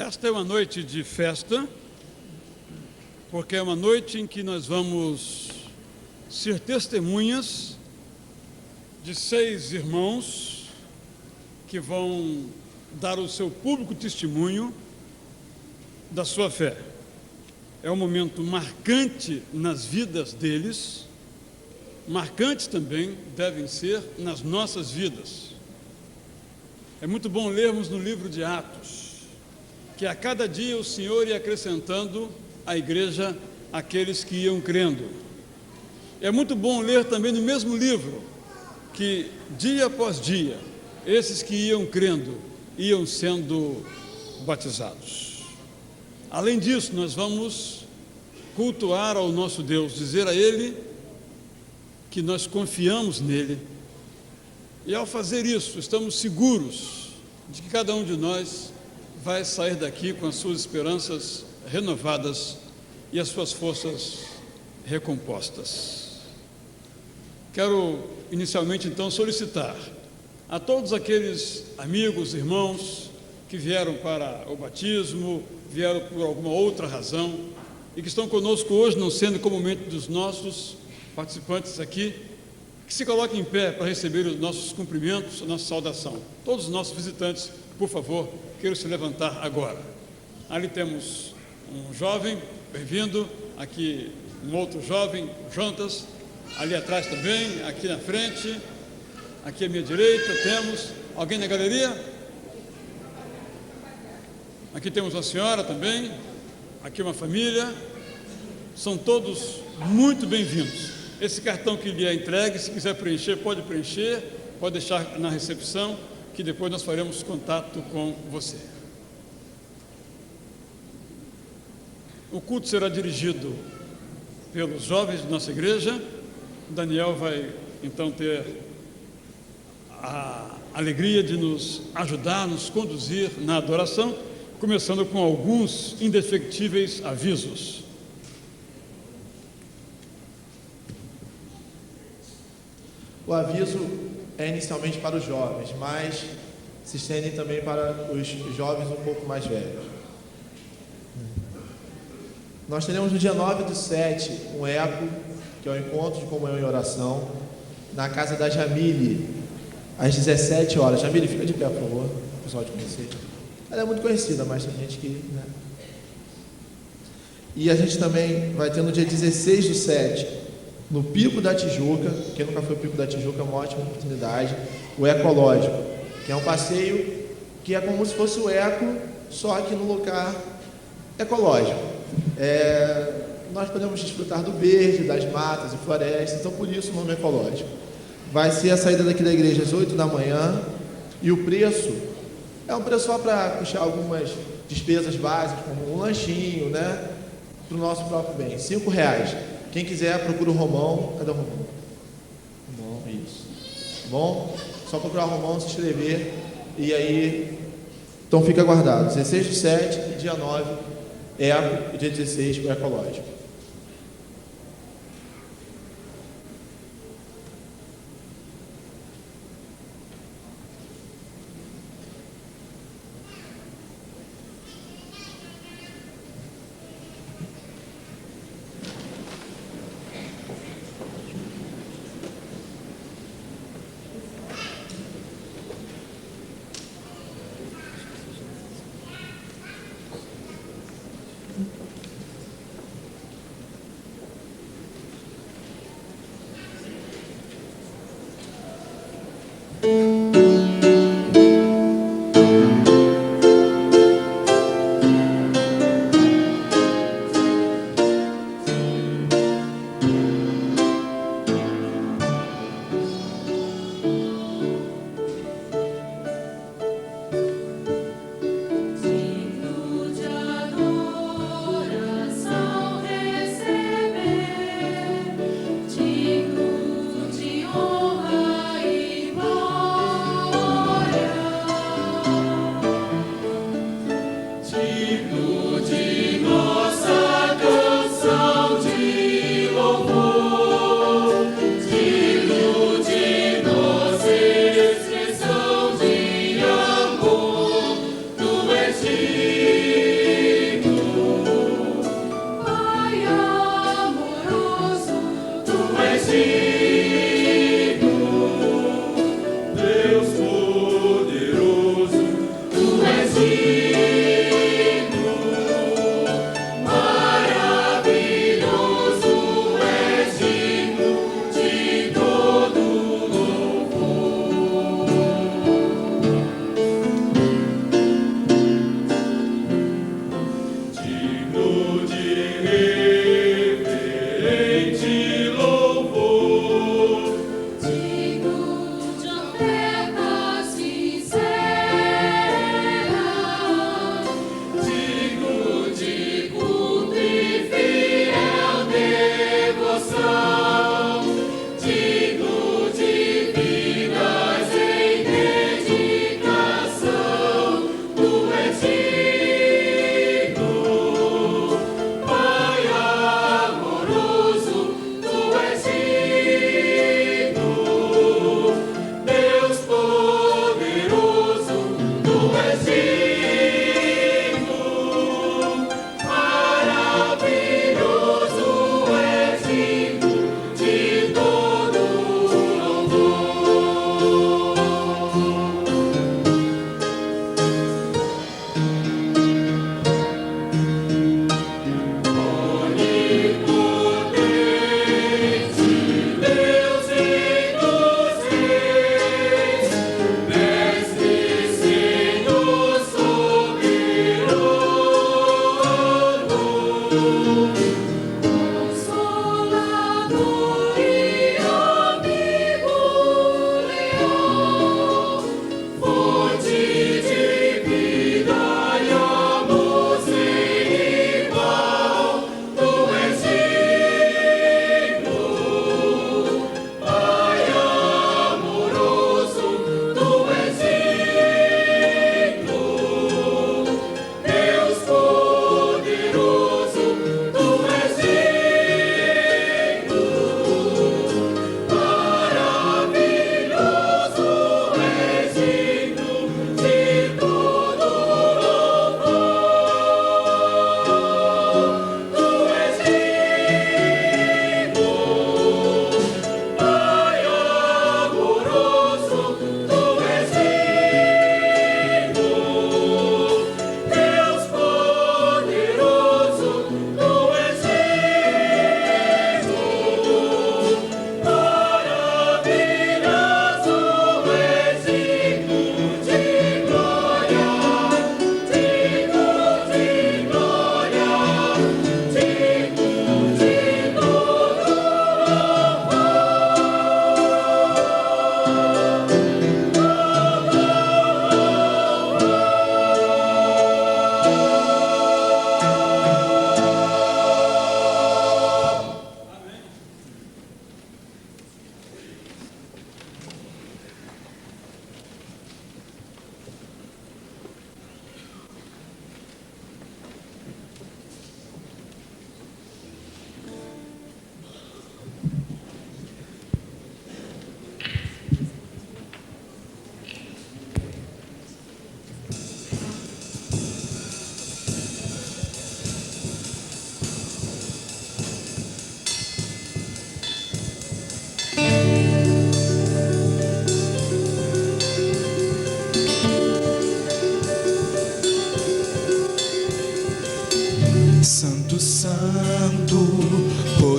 Esta é uma noite de festa, porque é uma noite em que nós vamos ser testemunhas de 6 irmãos que vão dar o seu público testemunho da sua fé. É um momento marcante nas vidas deles, marcantes também devem ser nas nossas vidas. É muito bom lermos no livro de Atos que a cada dia o Senhor ia acrescentando à igreja aqueles que iam crendo. É muito bom ler também no mesmo livro que dia após dia esses que iam crendo iam sendo batizados. Além disso, nós vamos cultuar ao nosso Deus, dizer a Ele que nós confiamos nele, e ao fazer isso estamos seguros de que cada um de nós vai sair daqui com as suas esperanças renovadas e as suas forças recompostas. Quero inicialmente então solicitar a todos aqueles amigos, irmãos que vieram para o batismo, vieram por alguma outra razão e que estão conosco hoje, não sendo comumente dos nossos participantes aqui, que se coloquem em pé para receber os nossos cumprimentos, a nossa saudação. Todos os nossos visitantes, por favor, queiram se levantar agora. Ali temos um jovem, bem-vindo, aqui um outro jovem, Jonas, ali atrás também, aqui na frente, aqui à minha direita temos, alguém na galeria? Aqui temos a senhora também, aqui uma família, são todos muito bem-vindos. Esse cartão que lhe é entregue, se quiser preencher, pode deixar na recepção, que depois nós faremos contato com você. O culto será dirigido pelos jovens de nossa igreja. Daniel vai então ter a alegria de nos ajudar, nos conduzir na adoração, começando com alguns indefectíveis avisos. O aviso é inicialmente para os jovens, mas se estendem também para os jovens um pouco mais velhos. Nós teremos no dia 9/7 um ECO, que é o Encontro de Comunhão e Oração, na casa da Jamile, às 17 horas. Jamile, fica de pé, por favor, o pessoal te conhecer. Ela é muito conhecida, mas tem gente que... E a gente também vai ter no dia 16/7, no Pico da Tijuca. Quem nunca foi ao Pico da Tijuca é uma ótima oportunidade, o Ecológico, que é um passeio que é como se fosse o Eco, só que no lugar ecológico. Nós podemos desfrutar do verde, das matas e florestas, então por isso o nome ecológico. Vai ser a saída daqui da igreja às 8 da manhã, e o preço é um preço só para puxar algumas despesas básicas, como um lanchinho, né, para o nosso próprio bem, R$5. Quem quiser, procura o Romão. Cadê o Romão? Bom, isso. Bom, só procurar o Romão, se inscrever, e aí, então fica aguardado. 16/7, dia 9, Eco, e dia 16, o Ecológico.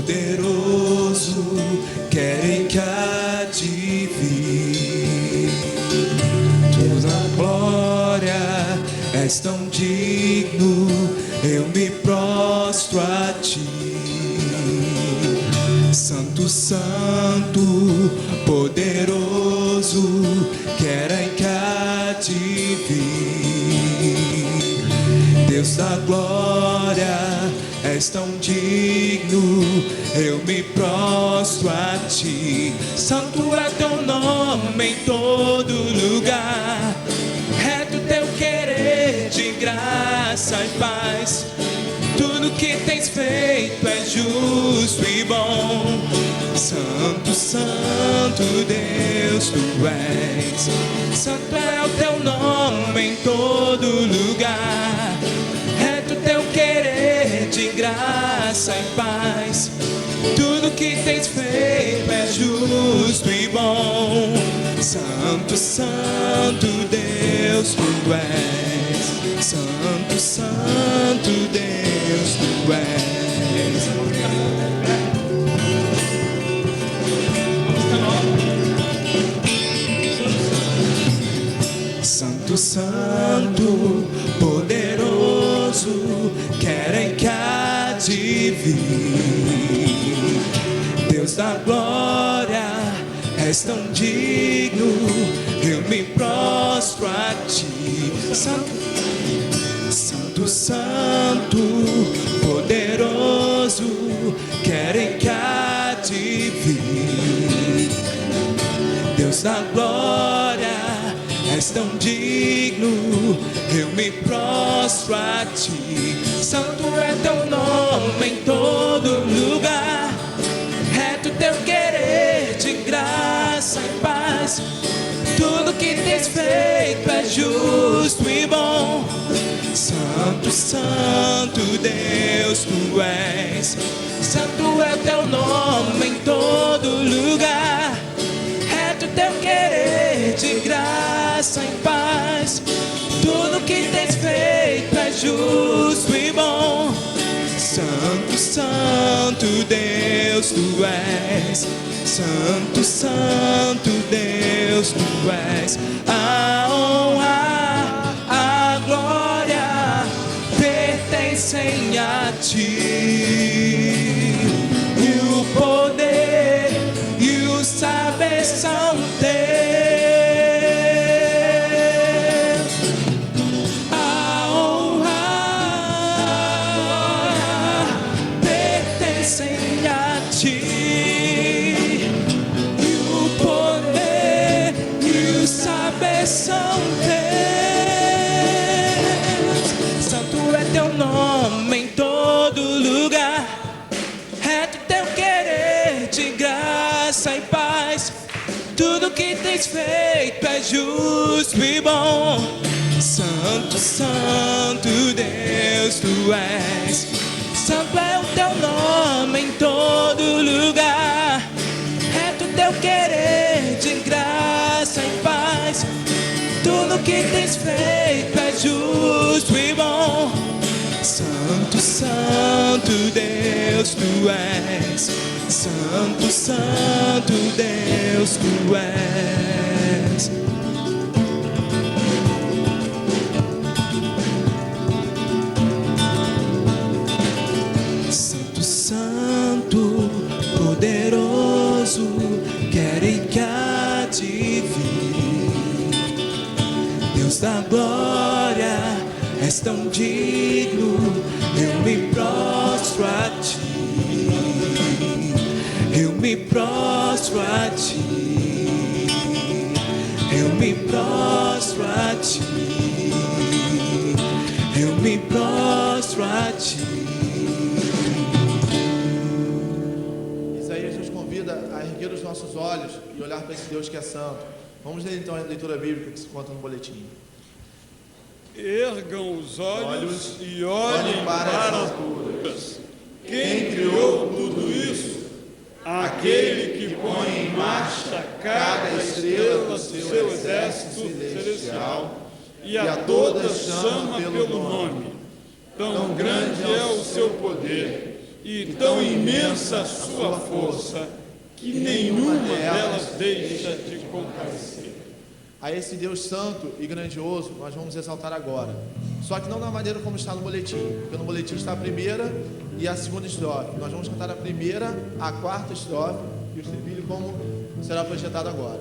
poderoso, querem que há de vir. Toda glória és tão digno, eu me prostro a ti. Santo, santo, poderoso, querem que há de vir. Deus da glória, és tão digno, eu me prostro a ti. Santo é teu nome em todo lugar, reto teu querer de graça e paz. Tudo que tens feito é justo e bom. Santo, santo Deus, tu és. Santo é o teu nome em todo lugar, reto teu querer de graça e paz. Tudo que tens feito é justo e bom. Santo, santo Deus, tu és. Santo, santo Deus, tu és. Santo, santo, poderoso, querem que há de vir. Deus da glória, és tão digno, eu me prostro a ti. Santo, santo, santo, poderoso, querem que há de vir. Deus da glória, és tão digno, eu me prostro a ti. Santo é teu nome em todo lugar, reto teu querer de graça e paz. Tudo que tens feito é justo e bom. Santo, santo Deus, tu és. Santo é teu nome em todo lugar, reto teu querer de graça e paz. Tudo que tens feito é justo e bom. Santo, santo Deus, tu és. Santo, santo Deus, tu és. A honra, a glória pertencem a ti. E o poder e o saber são teus. A honra pertencem a ti. E o poder e o saber são teus. Santo é teu nome em todo lugar, reto teu querer de graça e paz. Tudo que tens feito é justo e bom. Santo, santo Deus, tu és. Santo é o teu nome em todo lugar, reto teu querer de graça e paz. Tudo que tens feito é justo e bom. Santo, santo Deus, tu és. Santo, santo Deus, tu és. Santo, santo, poderoso, querem que há de vir. Deus da glória, és tão digno, eu me prostro a ti. Eu me prostro a ti. Eu me prostro a ti. Eu me prostro a ti. Isaías nos convida a erguer os nossos olhos e olhar para esse Deus que é santo. Vamos ler então a leitura bíblica que se conta no boletim. Ergam os olhos e olhem para as alturas. Quem criou tudo isso? Aquele que põe em marcha cada estrela do seu exército celestial e a todas chama pelo nome. Tão grande é o seu poder. e tão imensa a sua força, que nenhuma delas deixa de comparecer. A esse Deus santo e grandioso nós vamos exaltar agora. Só que não da maneira como está no boletim, porque no boletim está a primeira e a segunda estrofe. Nós vamos cantar a primeira, a quarta estrofe e o estribilho como será projetado agora.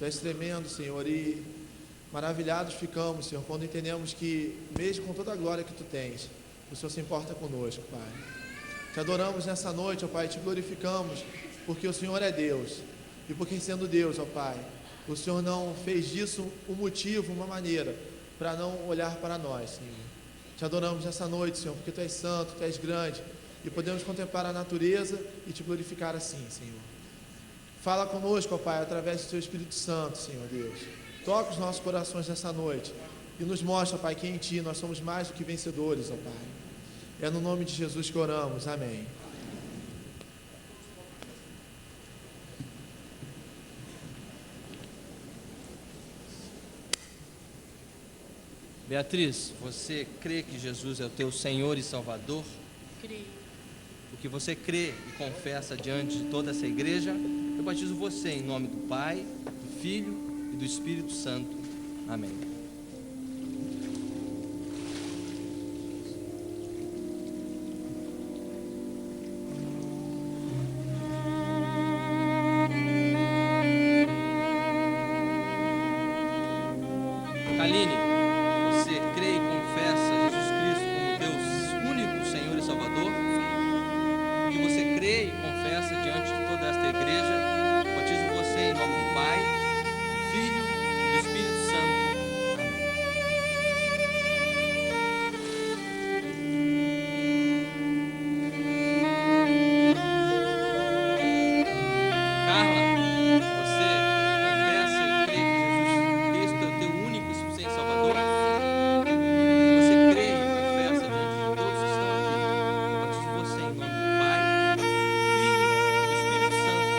Tu és tremendo, Senhor, e maravilhados ficamos, Senhor, quando entendemos que, mesmo com toda a glória que Tu tens, o Senhor se importa conosco, Pai. Te adoramos nessa noite, ó Pai, te glorificamos, porque o Senhor é Deus, e porque sendo Deus, ó Pai, o Senhor não fez disso um motivo, uma maneira, para não olhar para nós, Senhor. Te adoramos nessa noite, Senhor, porque Tu és santo, Tu és grande, e podemos contemplar a natureza e Te glorificar assim, Senhor. Fala conosco, ó Pai, através do Teu Espírito Santo, Senhor Deus. Toca os nossos corações nessa noite e nos mostra, Pai, que em Ti nós somos mais do que vencedores, ó Pai. É no nome de Jesus que oramos. Amém. Beatriz, você crê que Jesus é o teu Senhor e Salvador? Creio. O que você crê e confessa diante de toda essa igreja, eu batizo você em nome do Pai, do Filho e do Espírito Santo. Amém. Kaline, você crê e confessa Jesus Cristo como Deus único Senhor e Salvador? O que você crê e confessa diante de toda esta igreja, eu batizo você em nome do Pai, do Filho e do Espírito Santo. Carla, você confessa e crê que Jesus Cristo é o teu único e suficiente Salvador? Você crê e confessa diante de todos que estão aqui. Eu batizo você em nome do Pai, do Filho e do Espírito Santo.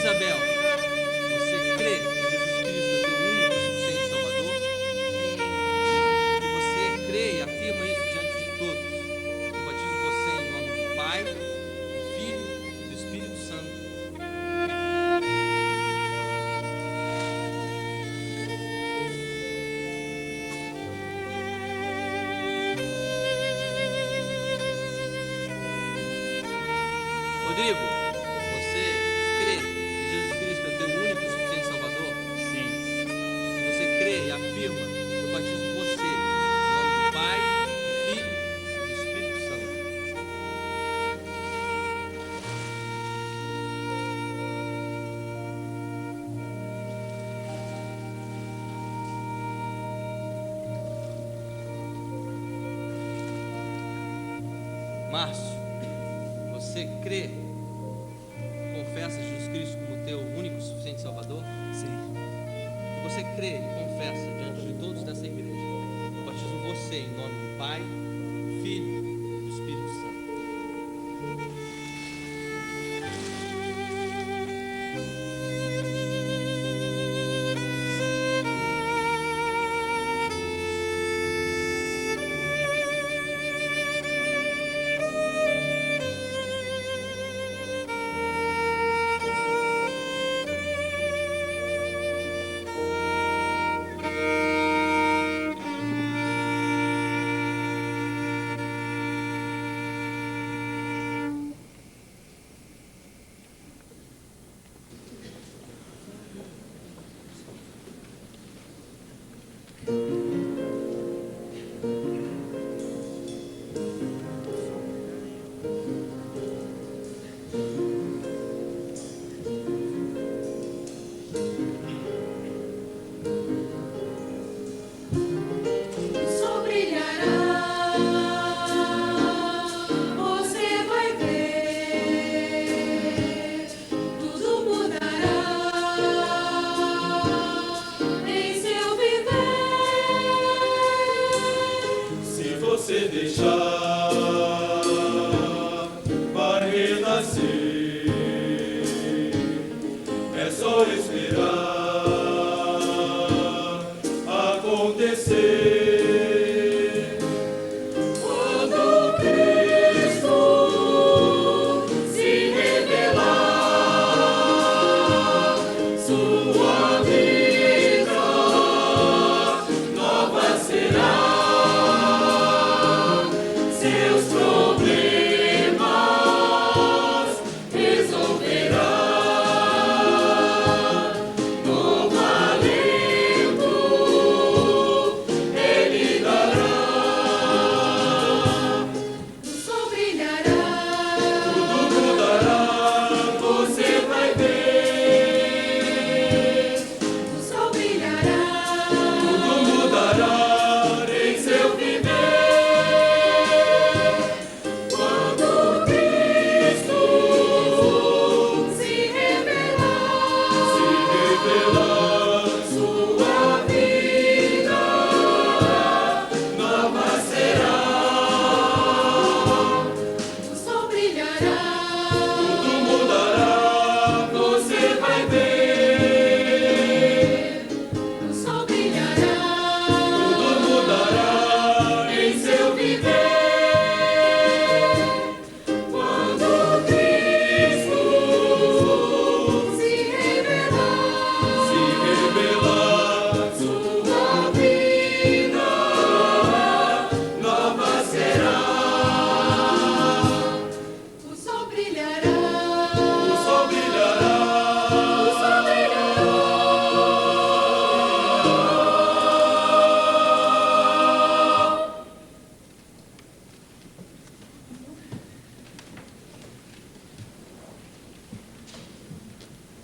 Isabel, você crê que Jesus Cristo é teu único e suficiente Salvador? E você crê e afirma isso diante de todos. Eu batizo você em nome do Pai, do Filho e do Espírito Santo. Rodrigo, você crê que Jesus Cristo é teu único e suficiente Salvador? Sim. Se você crê e afirma, eu batizo você em nome do Pai, do Filho e do Espírito Santo. Márcio, você crê Salvador? Sim. Que você crê e confessa diante de todos dessa igreja. Eu batizo você em nome do Pai, do Filho e do Espírito Santo.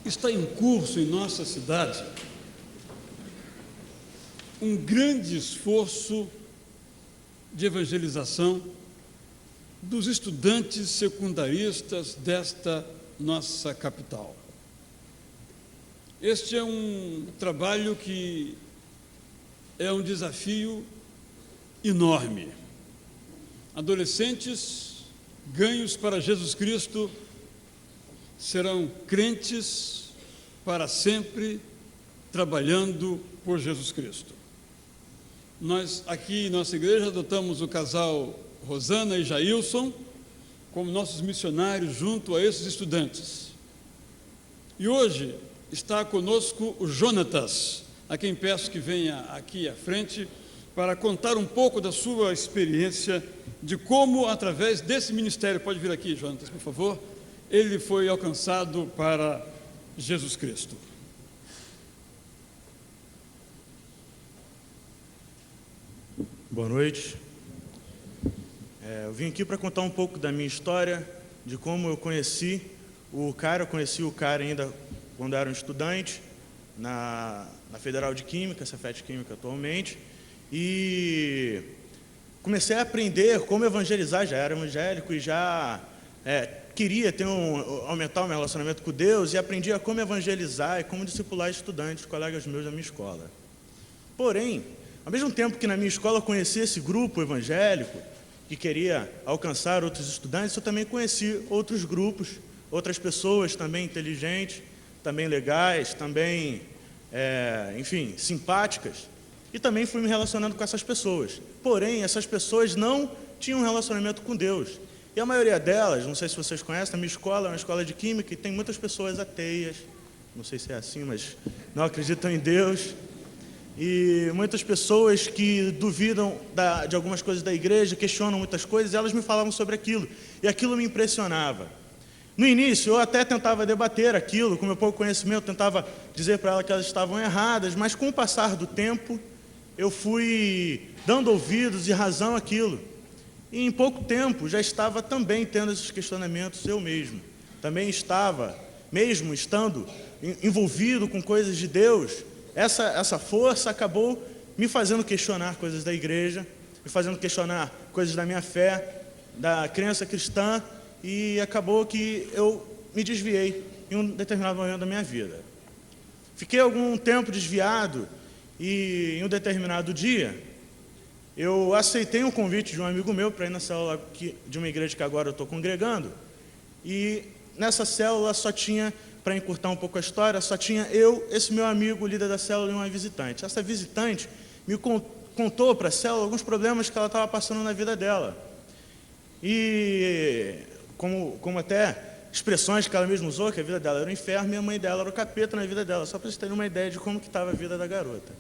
Está em curso em nossa cidade um grande esforço de evangelização dos estudantes secundaristas desta nossa capital. Este é um trabalho que é um desafio enorme. Adolescentes ganhos para Jesus Cristo serão crentes para sempre, trabalhando por Jesus Cristo. Nós aqui em nossa igreja adotamos o casal Rosana e Jailson como nossos missionários junto a esses estudantes. E hoje está conosco o Jonatas, a quem peço que venha aqui à frente para contar um pouco da sua experiência de como, através desse ministério, pode vir aqui, Jonatas, por favor, ele foi alcançado para Jesus Cristo. Boa noite. Eu vim aqui para contar um pouco da minha história, de como eu conheci o cara. Eu conheci o cara ainda quando era um estudante na Federal de Química, Cefet Química atualmente, e comecei a aprender como evangelizar. Já era evangélico e já queria aumentar o meu relacionamento com Deus e aprendia como evangelizar e como discipular estudantes, colegas meus da minha escola. Porém, ao mesmo tempo que na minha escola eu conhecia esse grupo evangélico, que queria alcançar outros estudantes, eu também conheci outros grupos, outras pessoas também inteligentes, também legais, também, enfim, simpáticas, e também fui me relacionando com essas pessoas. Porém, essas pessoas não tinham um relacionamento com Deus. E a maioria delas, não sei se vocês conhecem, a minha escola é uma escola de química e tem muitas pessoas ateias, não sei se é assim, mas não acreditam em Deus. E muitas pessoas que duvidam de algumas coisas da igreja, questionam muitas coisas, e elas me falavam sobre aquilo. E aquilo me impressionava. No início, eu até tentava debater aquilo, com meu pouco conhecimento, tentava dizer para elas que elas estavam erradas, mas com o passar do tempo, eu fui dando ouvidos e razão àquilo. E em pouco tempo, já estava também tendo esses questionamentos eu mesmo. Também estava, mesmo estando envolvido com coisas de Deus, essa força acabou me fazendo questionar coisas da igreja, me fazendo questionar coisas da minha fé, da crença cristã, e acabou que eu me desviei em um determinado momento da minha vida. Fiquei algum tempo desviado e em um determinado dia eu aceitei um convite de um amigo meu para ir na célula de uma igreja que agora eu estou congregando, e nessa célula só tinha, para encurtar um pouco a história, só tinha eu, esse meu amigo, líder da célula, e uma visitante. Essa visitante me contou para a célula alguns problemas que ela estava passando na vida dela. E como até expressões que ela mesma usou, que a vida dela era um inferno e a mãe dela era o capeta na vida dela, só para vocês terem uma ideia de como que estava a vida da garota.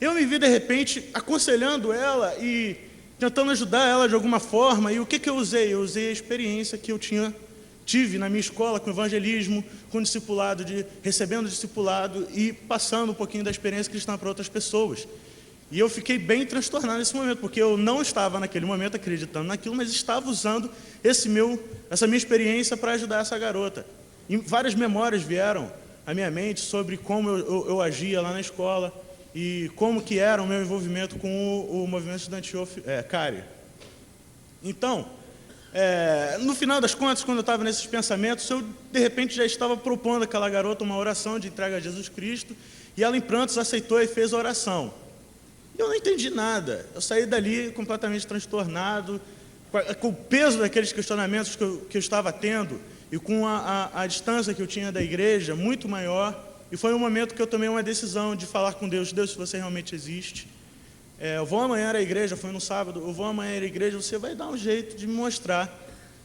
Eu me vi, de repente, aconselhando ela e tentando ajudar ela de alguma forma, e o que eu usei? Eu usei a experiência que eu tive na minha escola com evangelismo, com discipulado, recebendo discipulado e passando um pouquinho da experiência cristã para outras pessoas. E eu fiquei bem transtornado nesse momento, porque eu não estava naquele momento acreditando naquilo, mas estava usando essa minha experiência para ajudar essa garota. E várias memórias vieram à minha mente sobre como eu agia lá na escola e como que era o meu envolvimento com o movimento estudantil CARE. Então, no final das contas, quando eu estava nesses pensamentos, eu de repente já estava propondo àquela garota uma oração de entrega a Jesus Cristo, e ela em prantos aceitou e fez a oração. Eu não entendi nada, eu saí dali completamente transtornado, com o peso daqueles questionamentos que eu estava tendo, e com a distância que eu tinha da igreja muito maior, e foi um momento que eu tomei uma decisão de falar com Deus: Deus, se você realmente existe, eu vou amanhã à igreja, foi no sábado, eu vou amanhã à igreja, você vai dar um jeito de me mostrar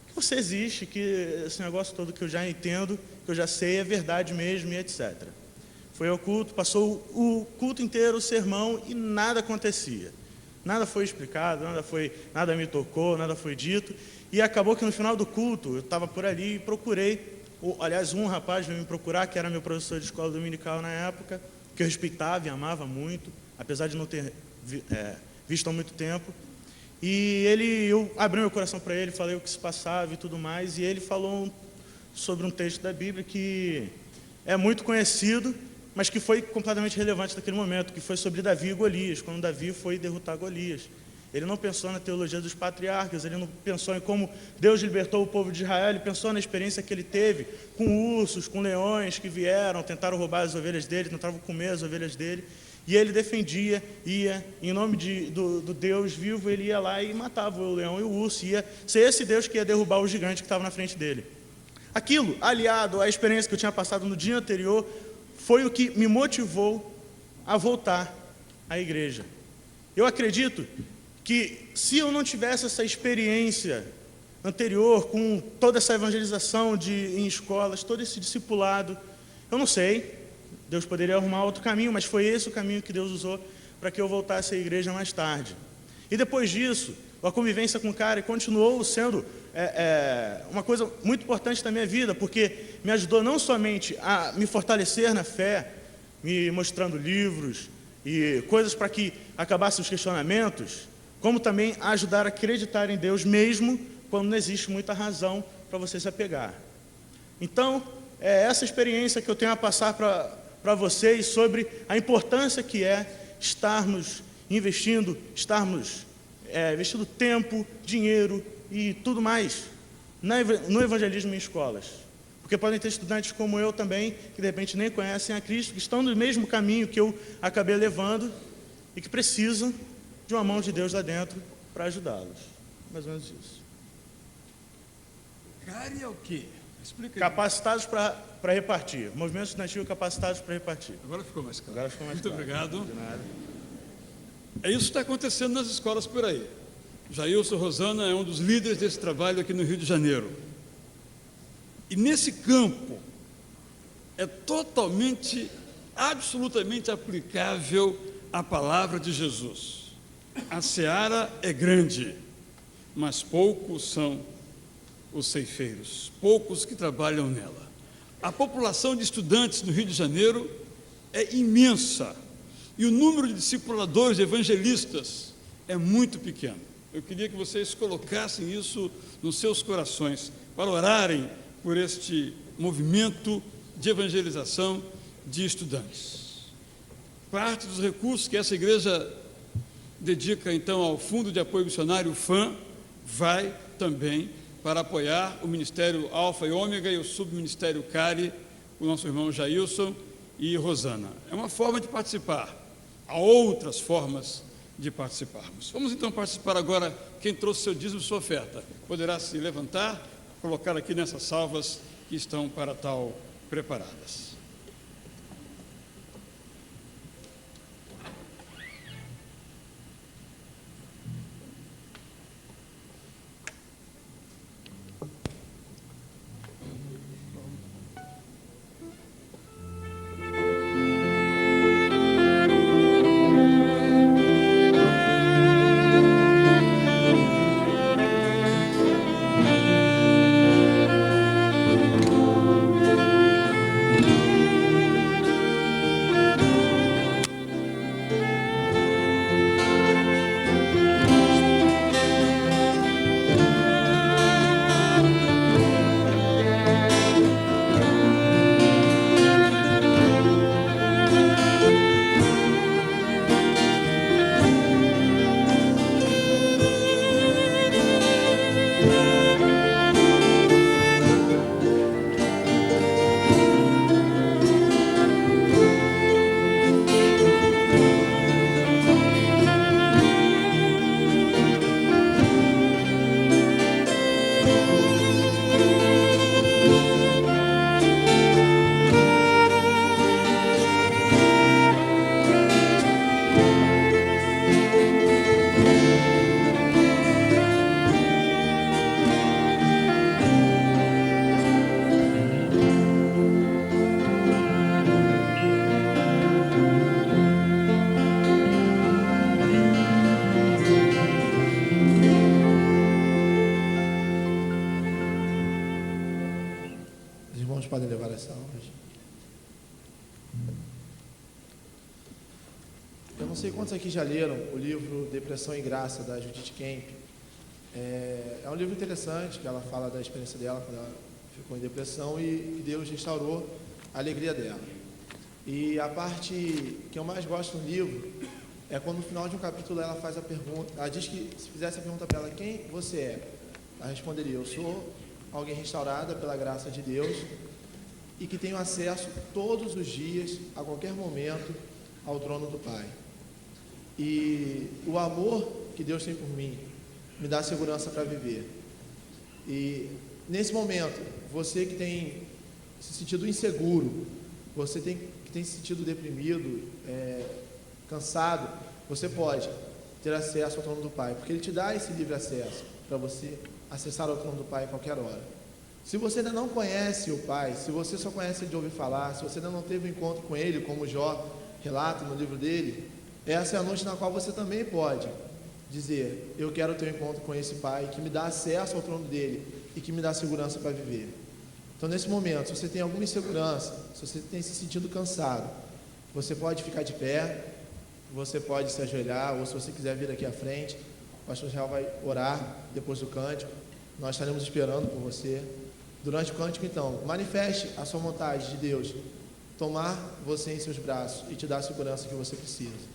que você existe, que esse negócio todo que eu já entendo, que eu já sei, é verdade mesmo, e etc. Foi ao culto, passou o culto inteiro, o sermão, e nada acontecia. Nada foi explicado, nada me tocou, nada foi dito, e acabou que no final do culto, eu estava por ali e procurei, aliás, um rapaz veio me procurar, que era meu professor de escola dominical na época, que eu respeitava e amava muito, apesar de não ter visto há muito tempo. E eu abri meu coração para ele, falei o que se passava e tudo mais, e ele falou sobre um texto da Bíblia que é muito conhecido, mas que foi completamente relevante naquele momento, que foi sobre Davi e Golias, quando Davi foi derrotar Golias. Ele não pensou na teologia dos patriarcas, ele não pensou em como Deus libertou o povo de Israel, ele pensou na experiência que ele teve com ursos, com leões que vieram, tentaram roubar as ovelhas dele, tentaram comer as ovelhas dele, e ele defendia, ia, em nome do Deus vivo, ele ia lá e matava o leão e o urso, ia ser esse Deus que ia derrubar o gigante que estava na frente dele. Aquilo, aliado à experiência que eu tinha passado no dia anterior, foi o que me motivou a voltar à igreja. Eu acredito que se eu não tivesse essa experiência anterior, com toda essa evangelização em escolas, todo esse discipulado, eu não sei, Deus poderia arrumar outro caminho, mas foi esse o caminho que Deus usou para que eu voltasse à igreja mais tarde. E depois disso, a convivência com o CARE continuou sendo uma coisa muito importante na minha vida, porque me ajudou não somente a me fortalecer na fé, me mostrando livros e coisas para que acabassem os questionamentos, como também a ajudar a acreditar em Deus, mesmo quando não existe muita razão para você se apegar. Então, é essa experiência que eu tenho a passar para vocês sobre a importância que é estarmos investindo tempo, dinheiro e tudo mais no evangelismo em escolas. Porque podem ter estudantes como eu também, que de repente nem conhecem a Cristo, que estão no mesmo caminho que eu acabei levando e que precisam de uma mão de Deus lá dentro para ajudá-los. Mais ou menos isso. CARE é o quê? Explica aí. Capacitados para repartir. Movimento estudantil capacitados para repartir. Agora ficou mais claro. Agora ficou mais Muito claro. obrigado. De nada. É isso que está acontecendo nas escolas por aí. Jailson Rosana é um dos líderes desse trabalho aqui no Rio de Janeiro. E nesse campo é totalmente, absolutamente aplicável a palavra de Jesus. A seara é grande, mas poucos são os ceifeiros, poucos que trabalham nela. A população de estudantes no Rio de Janeiro é imensa e o número de discipuladores, de evangelistas, é muito pequeno. Eu queria que vocês colocassem isso nos seus corações para orarem por este movimento de evangelização de estudantes. Parte dos recursos que essa igreja dedica, então, ao Fundo de Apoio Missionário, FAM, vai também para apoiar o Ministério Alfa e Ômega e o Subministério CARE, o nosso irmão Jailson e Rosana. É uma forma de participar. Há outras formas de participarmos. Vamos então participar agora. Quem trouxe seu dízimo e sua oferta poderá se levantar, colocar aqui nessas salvas que estão para tal preparadas. Podem levar essa hoje. Eu não sei quantos aqui já leram o livro Depressão e Graça, da Judith Kemp. É um livro interessante, que ela fala da experiência dela quando ela ficou em depressão e Deus restaurou a alegria dela. E a parte que eu mais gosto no livro é quando no final de um capítulo ela faz a pergunta, ela diz que se fizesse a pergunta para ela, quem você é? Ela responderia, eu sou alguém restaurada pela graça de Deus e que tenho acesso todos os dias, a qualquer momento, ao trono do Pai. E o amor que Deus tem por mim me dá segurança para viver. E nesse momento, você que tem se sentido inseguro, você que tem se sentido deprimido, cansado, você pode ter acesso ao trono do Pai, porque Ele te dá esse livre acesso para você acessar o trono do Pai a qualquer hora. Se você ainda não conhece o Pai, se você só conhece de ouvir falar, se você ainda não teve um encontro com Ele, como Jó relata no livro dele, essa é a noite na qual você também pode dizer, eu quero ter um encontro com esse Pai que me dá acesso ao trono dele e que me dá segurança para viver. Então, nesse momento, se você tem alguma insegurança, se você tem se sentido cansado, você pode ficar de pé, você pode se ajoelhar, ou se você quiser vir aqui à frente, o pastor Israel vai orar depois do cântico, nós estaremos esperando por você. Durante o cântico, então, manifeste a sua vontade de Deus tomar você em seus braços e te dar a segurança que você precisa.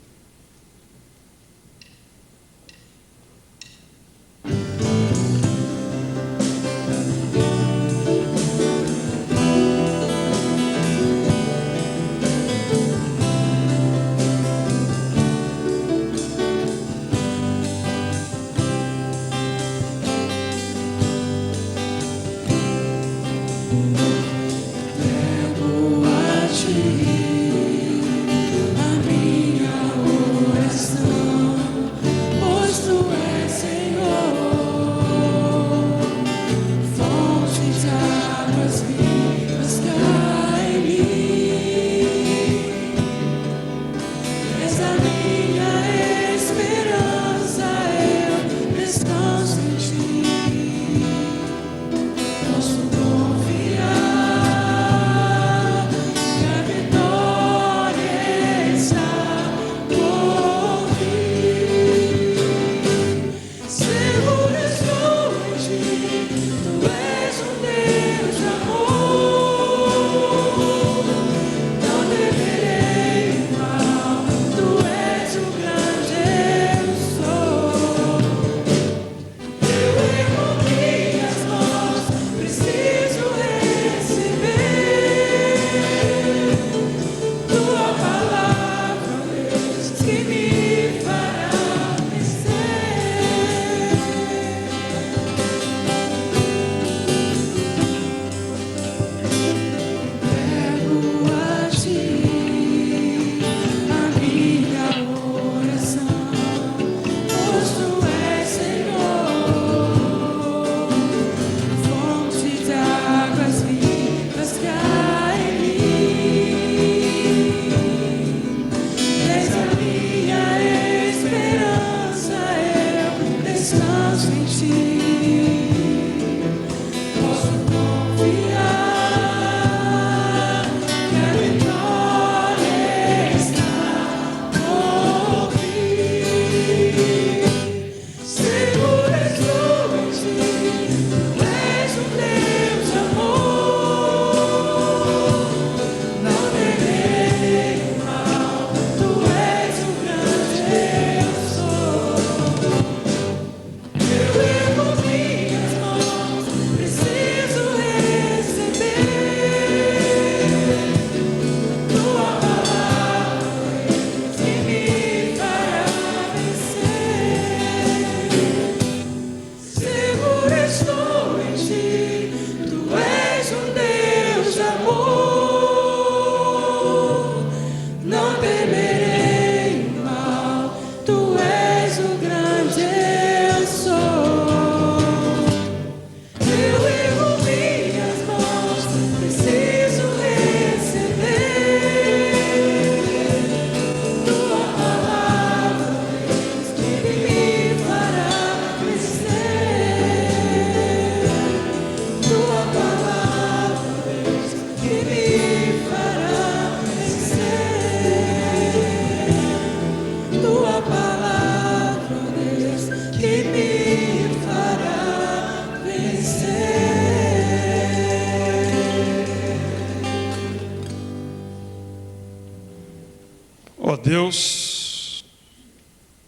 Ó Deus,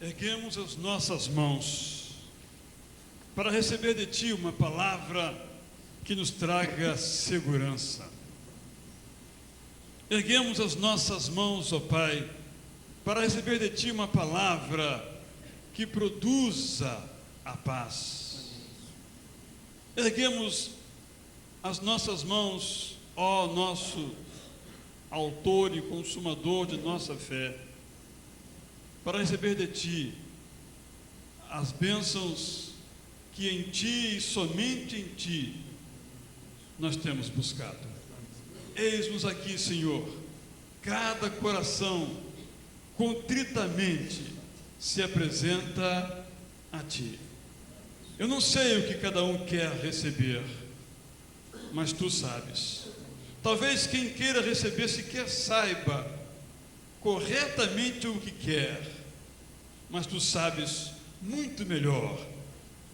erguemos as nossas mãos para receber de Ti uma palavra que nos traga segurança. Erguemos as nossas mãos, ó Pai, para receber de Ti uma palavra que produza a paz. Erguemos as nossas mãos, ó nosso Autor e Consumador de nossa fé, para receber de Ti as bênçãos que em Ti e somente em Ti nós temos buscado. Eis-nos aqui, Senhor, cada coração contritamente se apresenta a Ti. Eu não sei o que cada um quer receber, mas Tu sabes. Talvez quem queira receber sequer saiba corretamente o que quer, mas Tu sabes muito melhor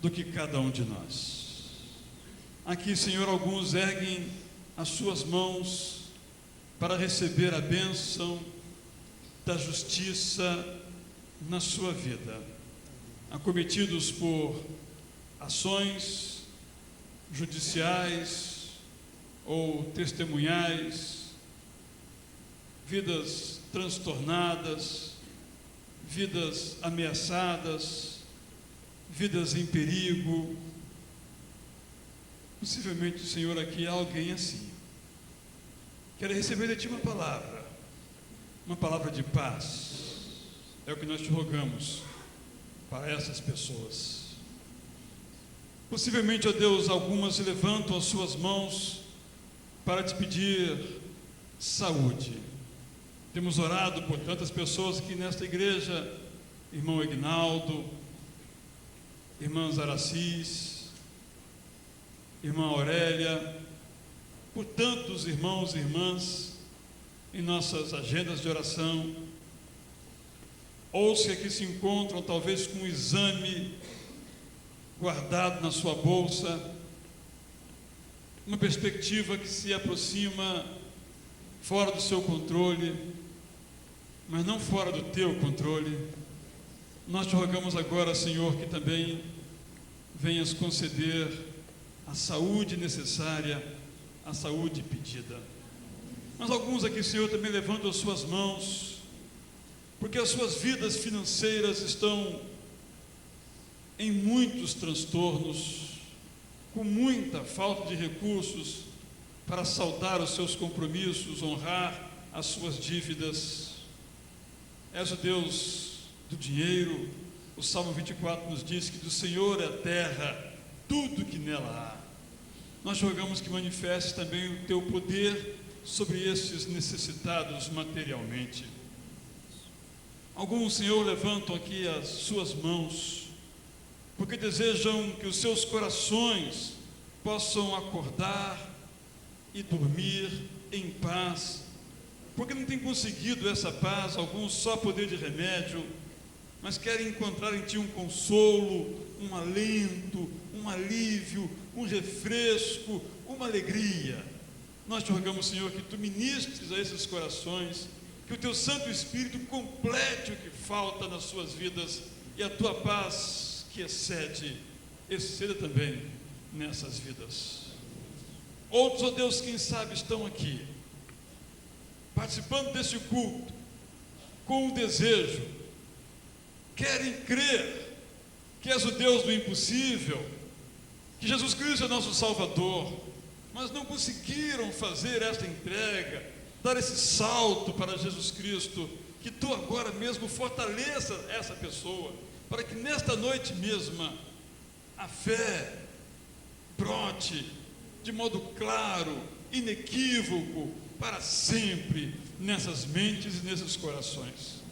do que cada um de nós. Aqui, Senhor, alguns erguem as suas mãos para receber a bênção da justiça na sua vida, acometidos por ações judiciais ou testemunhais, vidas transtornadas, vidas ameaçadas, vidas em perigo. Possivelmente, Senhor, aqui há alguém assim. Quero receber de Ti uma palavra de paz. É o que nós Te rogamos para essas pessoas. Possivelmente, ó Deus, algumas levantam as suas mãos para Te pedir saúde. Temos orado por tantas pessoas aqui nesta igreja, irmão Ignaldo, irmã Zaracis, irmã Aurélia, por tantos irmãos e irmãs em nossas agendas de oração, ou se aqui se encontram talvez com um exame guardado na sua bolsa, uma perspectiva que se aproxima fora do seu controle, mas não fora do Teu controle. Nós Te rogamos agora, Senhor, que também venhas conceder a saúde necessária, a saúde pedida. Mas alguns aqui, Senhor, também levantam as suas mãos, porque as suas vidas financeiras estão em muitos transtornos, com muita falta de recursos para saldar os seus compromissos, honrar as suas dívidas. És o Deus do dinheiro. O Salmo 24 nos diz que do Senhor é a terra, tudo que nela há. Nós rogamos que manifestes também o Teu poder sobre esses necessitados materialmente. Alguns, Senhor, levantam aqui as suas mãos, porque desejam que os seus corações possam acordar e dormir em paz, porque não têm conseguido essa paz, alguns só poder de remédio, mas querem encontrar em Ti um consolo, um alento, um alívio, um refresco, uma alegria. Nós Te rogamos, Senhor, que Tu ministres a esses corações, que o Teu Santo Espírito complete o que falta nas suas vidas e a Tua paz que exceda também nessas vidas. Outros, ó Deus, quem sabe estão aqui, participando desse culto, com o desejo, querem crer que És o Deus do impossível, que Jesus Cristo é nosso Salvador, mas não conseguiram fazer esta entrega, dar esse salto para Jesus Cristo. Que Tu agora mesmo fortaleça essa pessoa, para que nesta noite mesma a fé brote de modo claro, inequívoco, para sempre nessas mentes e nesses corações.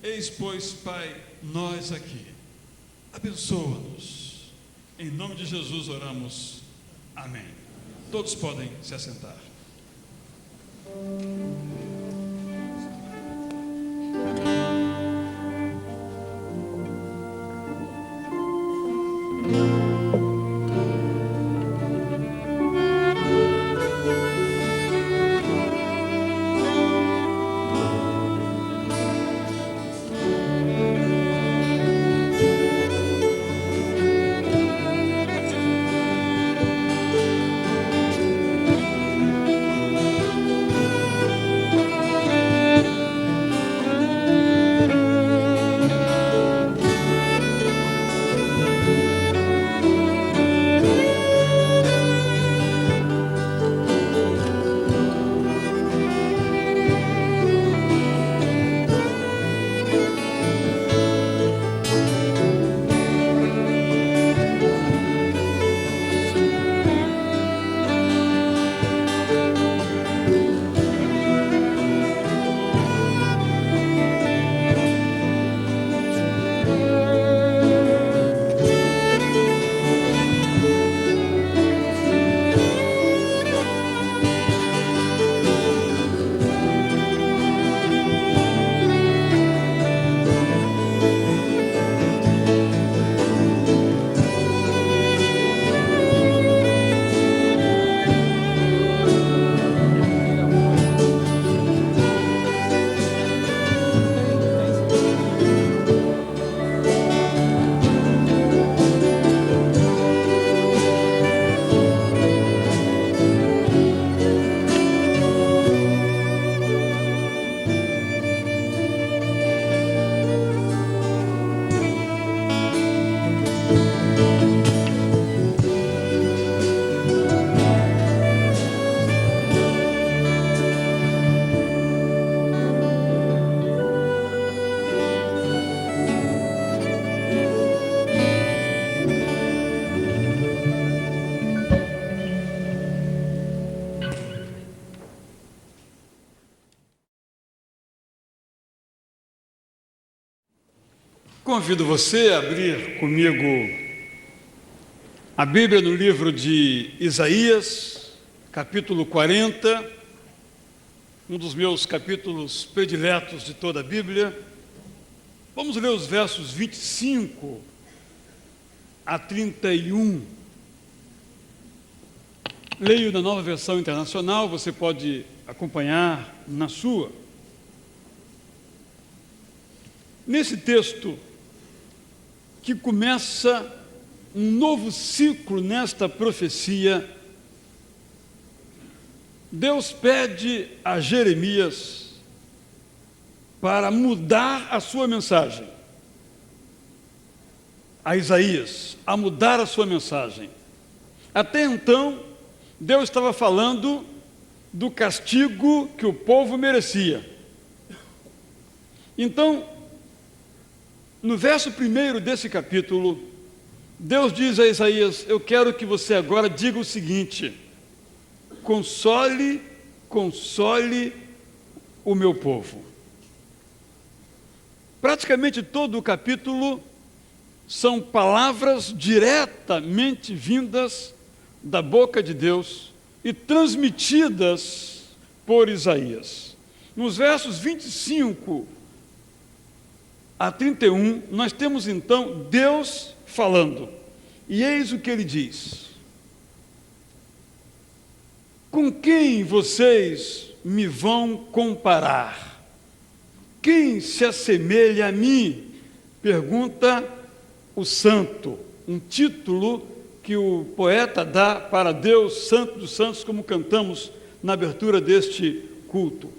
Eis, pois, Pai, nós aqui, abençoa-nos. Em nome de Jesus oramos. Amém. Todos podem se assentar. Convido você a abrir comigo a Bíblia no livro de Isaías, capítulo 40, um dos meus capítulos prediletos de toda a Bíblia. Vamos ler os versos 25 a 31. Leio na Nova Versão Internacional, você pode acompanhar na sua. Nesse texto, que começa um novo ciclo nesta profecia, Deus pede a Jeremias para mudar a sua mensagem, a Isaías, a mudar a sua mensagem. Até então, Deus estava falando do castigo que o povo merecia. Então, no verso 1 desse capítulo, Deus diz a Isaías: eu quero que você agora diga o seguinte: console, console o meu povo. Praticamente todo o capítulo são palavras diretamente vindas da boca de Deus e transmitidas por Isaías. Nos versos 25 a 31, nós temos então Deus falando, e eis o que ele diz: com quem vocês me vão comparar? Quem se assemelha a mim? Pergunta o santo, um título que o poeta dá para Deus, Santo dos Santos, como cantamos na abertura deste culto.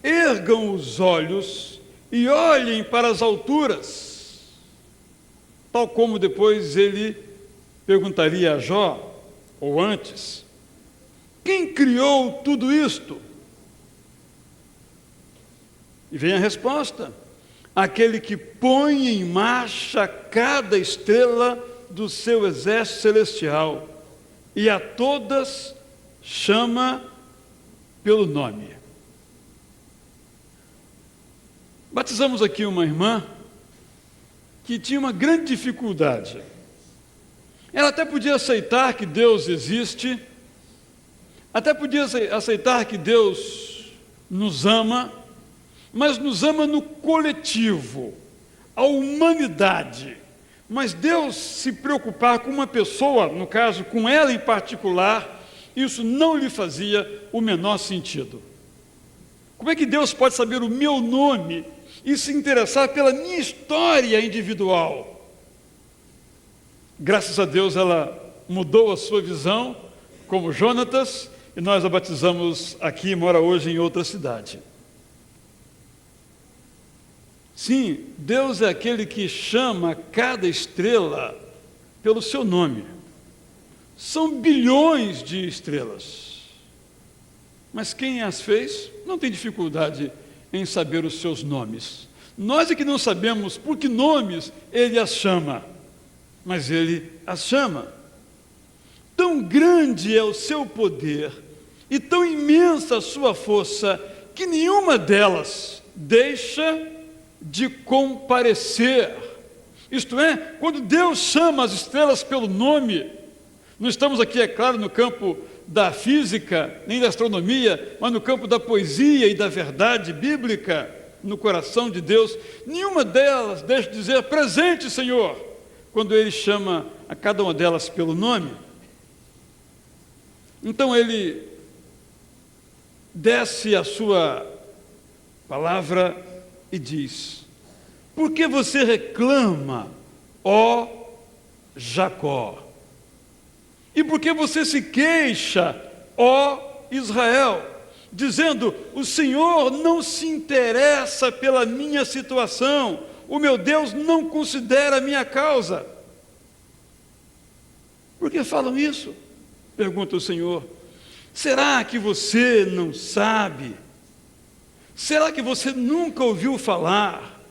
Ergam os olhos e olhem para as alturas, tal como depois ele perguntaria a Jó, ou antes: quem criou tudo isto? E vem a resposta: aquele que põe em marcha cada estrela do seu exército celestial, e a todas chama pelo nome. Batizamos aqui uma irmã que tinha uma grande dificuldade. Ela até podia aceitar que Deus existe, até podia aceitar que Deus nos ama, mas nos ama no coletivo, a humanidade. Mas Deus se preocupar com uma pessoa, no caso com ela em particular, isso não lhe fazia o menor sentido. Como é que Deus pode saber o meu nome e se interessar pela minha história individual? Graças a Deus ela mudou a sua visão, como Jonatas, e nós a batizamos aqui, mora hoje em outra cidade. Sim, Deus é aquele que chama cada estrela pelo seu nome. São bilhões de estrelas. Mas quem as fez não tem dificuldade em saber os seus nomes. Nós é que não sabemos por que nomes ele as chama, mas ele as chama. Tão grande é o seu poder e tão imensa a sua força que nenhuma delas deixa de comparecer. Isto é, quando Deus chama as estrelas pelo nome, não estamos aqui, é claro, no campo da física, nem da astronomia, mas no campo da poesia e da verdade bíblica, no coração de Deus, nenhuma delas deixa de dizer: presente, Senhor, quando ele chama a cada uma delas pelo nome. Então ele desce a sua palavra e diz: por que você reclama, ó Jacó? E por que você se queixa, ó Israel, dizendo: o Senhor não se interessa pela minha situação, o meu Deus não considera a minha causa? Por que falam isso? Pergunta o Senhor. Será que você não sabe? Será que você nunca ouviu falar?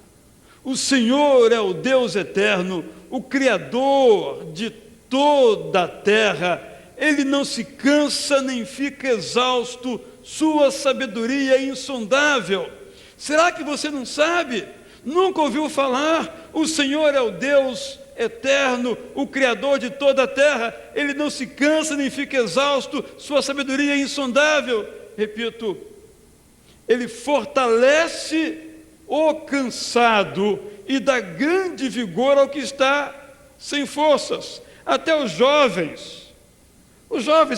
O Senhor é o Deus eterno, o Criador de toda a terra. Ele não se cansa nem fica exausto, sua sabedoria é insondável. Será que você não sabe? Nunca ouviu falar? O Senhor é o Deus eterno, o Criador de toda a terra. Ele não se cansa nem fica exausto, sua sabedoria é insondável. Repito, Ele fortalece o cansado e dá grande vigor ao que está sem forças. Até os jovens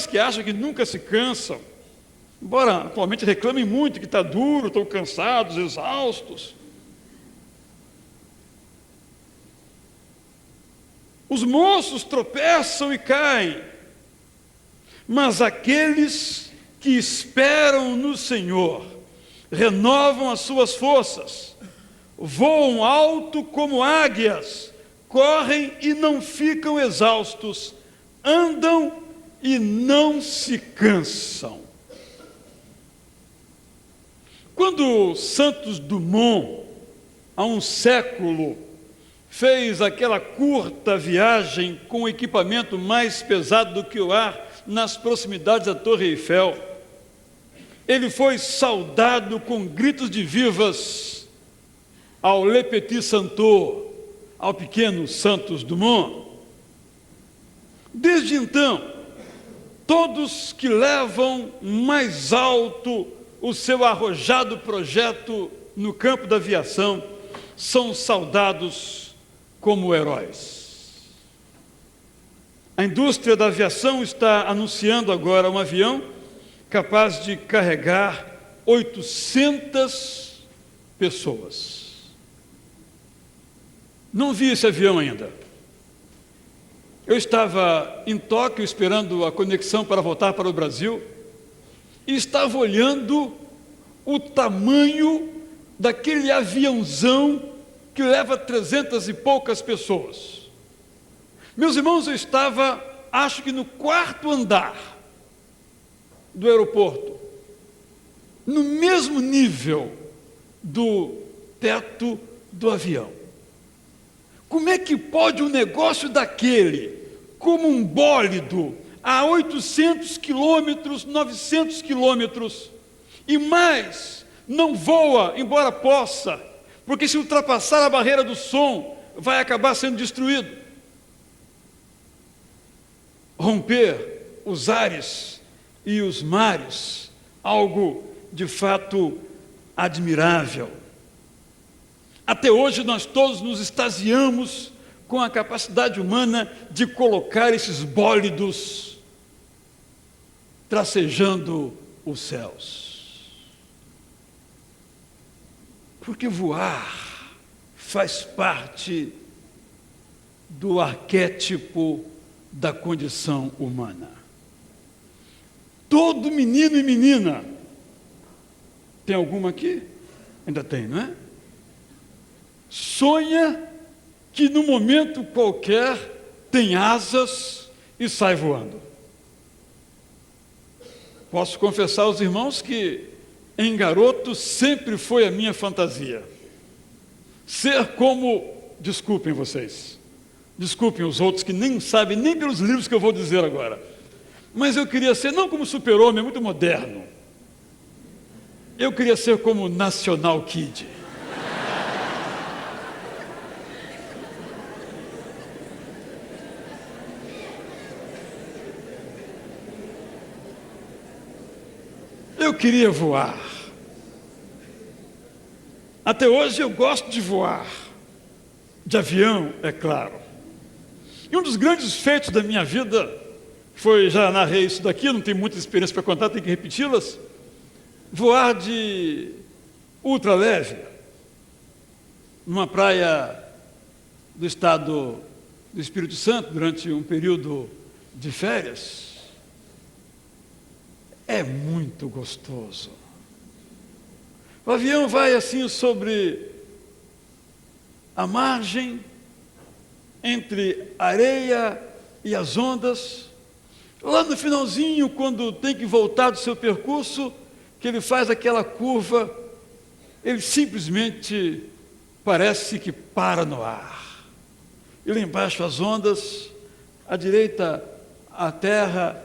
que acham que nunca se cansam, embora atualmente reclamem muito que está duro, estão cansados, exaustos. Os moços tropeçam e caem, mas aqueles que esperam no Senhor renovam as suas forças, voam alto como águias, correm e não ficam exaustos, andam e não se cansam. Quando Santos Dumont, há um século, fez aquela curta viagem com o equipamento mais pesado do que o ar nas proximidades da Torre Eiffel, ele foi saudado com gritos de vivas ao Le Petit Santos, ao pequeno Santos Dumont. Desde então, todos que levam mais alto o seu arrojado projeto no campo da aviação são saudados como heróis. A indústria da aviação está anunciando agora um avião capaz de carregar 800 pessoas. Não vi esse avião ainda. Eu estava em Tóquio esperando a conexão para voltar para o Brasil e estava olhando o tamanho daquele aviãozão que leva 300 e poucas pessoas. Meus irmãos, eu estava, acho que no 4º andar do aeroporto, no mesmo nível do teto do avião. Como é que pode um negócio daquele, como um bólido, a 800 quilômetros, 900 quilômetros, e mais, não voa, embora possa, porque se ultrapassar a barreira do som, vai acabar sendo destruído. Romper os ares e os mares, algo de fato admirável. Até hoje nós todos nos extasiamos com a capacidade humana de colocar esses bólidos tracejando os céus. Porque voar faz parte do arquétipo da condição humana. Todo menino e menina, tem alguma aqui? Ainda tem, não é? Sonha que num momento qualquer tem asas e sai voando. Posso confessar aos irmãos que em garoto sempre foi a minha fantasia. Ser como, desculpem vocês, desculpem os outros que nem sabem nem pelos livros que eu vou dizer agora, mas eu queria ser não como super-homem, muito moderno. Eu queria ser como National Kid. Eu queria voar. Até hoje eu gosto de voar. De avião, é claro. E um dos grandes feitos da minha vida foi, já narrei isso daqui, não tenho muita experiência para contar, tenho que repeti-las, voar de ultraleve numa praia do estado do Espírito Santo durante um período de férias. É muito gostoso. O avião vai assim sobre a margem, entre a areia e as ondas. Lá no finalzinho, quando tem que voltar do seu percurso, que ele faz aquela curva, ele simplesmente parece que para no ar. E lá embaixo as ondas, à direita a terra,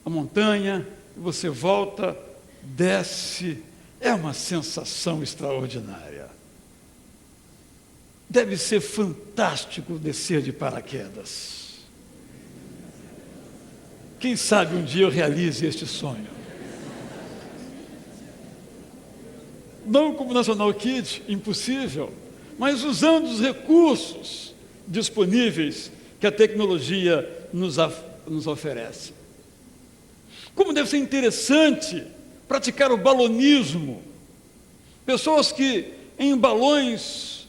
a montanha, você volta, desce, é uma sensação extraordinária. Deve ser fantástico descer de paraquedas. Quem sabe um dia eu realize este sonho. Não como National Kid, impossível, mas usando os recursos disponíveis que a tecnologia nos oferece. Como deve ser interessante praticar o balonismo. Pessoas que em balões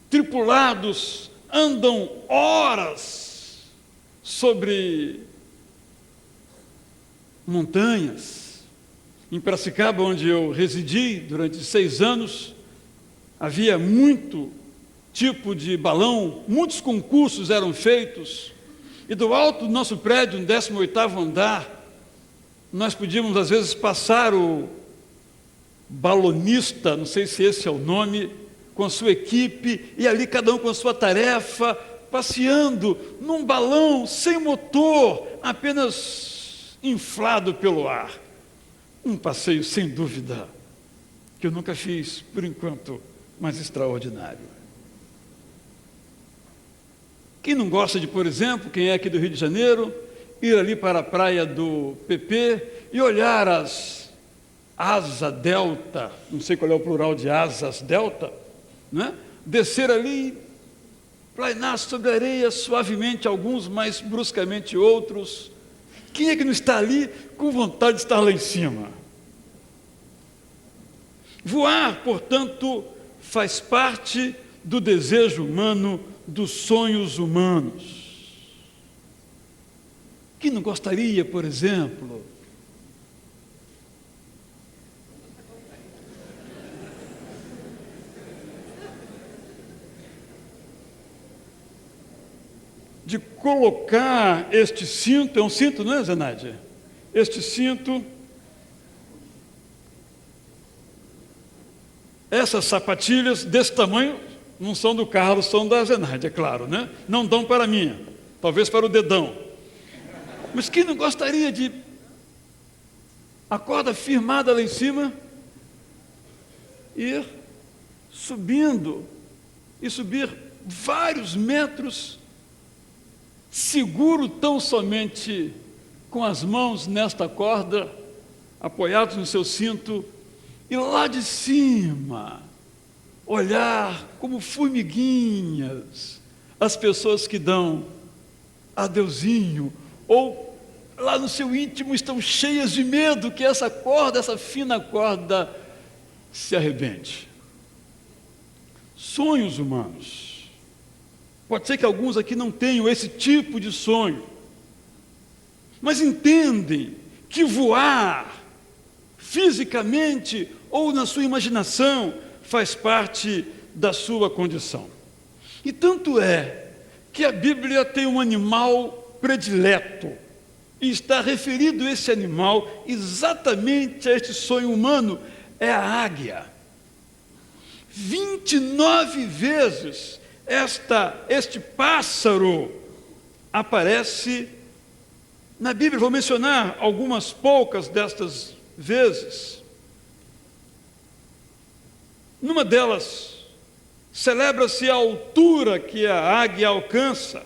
tripulados andam horas sobre montanhas. Em Piracicaba, onde eu residi durante 6 anos, havia muito tipo de balão, muitos concursos eram feitos, e do alto do nosso prédio, no 18º andar, nós podíamos às vezes passar o balonista, não sei se esse é o nome, com a sua equipe, e ali cada um com a sua tarefa, passeando num balão sem motor, apenas inflado pelo ar. Um passeio, sem dúvida, que eu nunca fiz, por enquanto, mas extraordinário. Quem não gosta de, por exemplo, quem é aqui do Rio de Janeiro, ir ali para a praia do PP e olhar as asa delta, não sei qual é o plural de asas delta, né? Descer ali, planar sobre a areia suavemente, alguns mais bruscamente outros. Quem é que não está ali com vontade de estar lá em cima? Voar, portanto, faz parte do desejo humano, dos sonhos humanos. Quem não gostaria, por exemplo, de colocar este cinto, é um cinto, não é, Zenaide? Este cinto, essas sapatilhas desse tamanho, não são do Carlos, são da Zenaide, é claro, né? Não dão para a minha, talvez para o dedão. Mas quem não gostaria de a corda firmada lá em cima, ir subindo, e subir vários metros, seguro tão somente com as mãos nesta corda, apoiados no seu cinto, e lá de cima, olhar como formiguinhas as pessoas que dão adeuzinho, ou lá no seu íntimo estão cheias de medo que essa corda, essa fina corda, se arrebente. Sonhos humanos. Pode ser que alguns aqui não tenham esse tipo de sonho, mas entendem que voar, fisicamente ou na sua imaginação, faz parte da sua condição. E tanto é que a Bíblia tem um animal predileto, e está referido esse animal exatamente a este sonho humano, é a águia. 29 vezes este pássaro aparece na Bíblia. Vou mencionar algumas poucas destas vezes. Numa delas, celebra-se a altura que a águia alcança.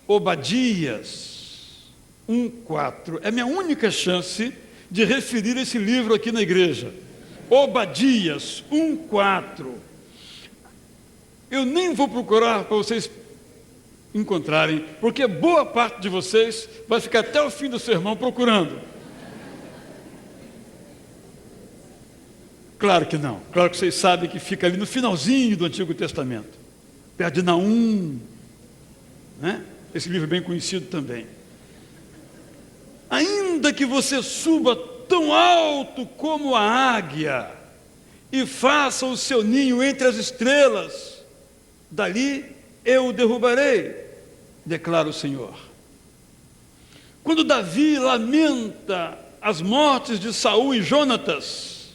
Obadias 1:4. É minha única chance de referir esse livro aqui na igreja. Obadias 1:4. Eu nem vou procurar para vocês encontrarem, porque boa parte de vocês vai ficar até o fim do sermão procurando. Claro que não. Claro que vocês sabem que fica ali no finalzinho do Antigo Testamento, perto de Naum, né? Esse livro é bem conhecido também. Ainda que você suba tão alto como a águia e faça o seu ninho entre as estrelas, dali eu o derrubarei, declara o Senhor. Quando Davi lamenta as mortes de Saul e Jonatas,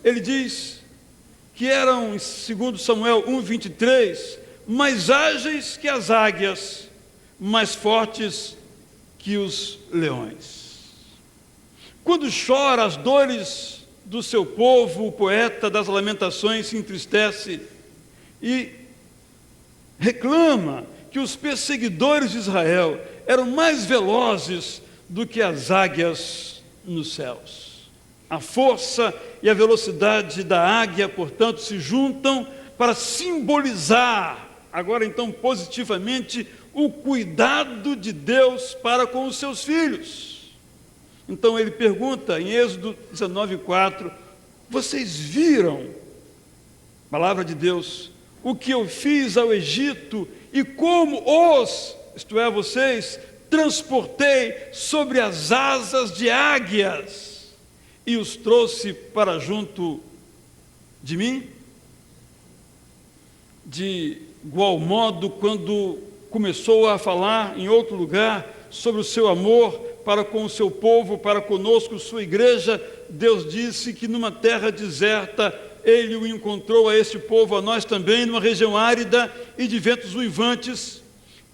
ele diz que eram, segundo Samuel 1:23, mais ágeis que as águias, mais fortes que os leões. Quando chora as dores do seu povo, o poeta das Lamentações se entristece e reclama que os perseguidores de Israel eram mais velozes do que as águias nos céus. A força e a velocidade da águia, portanto, se juntam para simbolizar, agora então positivamente, o cuidado de Deus para com os seus filhos. Então ele pergunta em Êxodo 19:4, vocês viram, palavra de Deus, o que eu fiz ao Egito e como isto é, vocês, transportei sobre as asas de águias e os trouxe para junto de mim? De igual modo, quando começou a falar em outro lugar sobre o seu amor para com o seu povo, para conosco, sua igreja, Deus disse que numa terra deserta Ele o encontrou a este povo, a nós também, numa região árida e de ventos uivantes.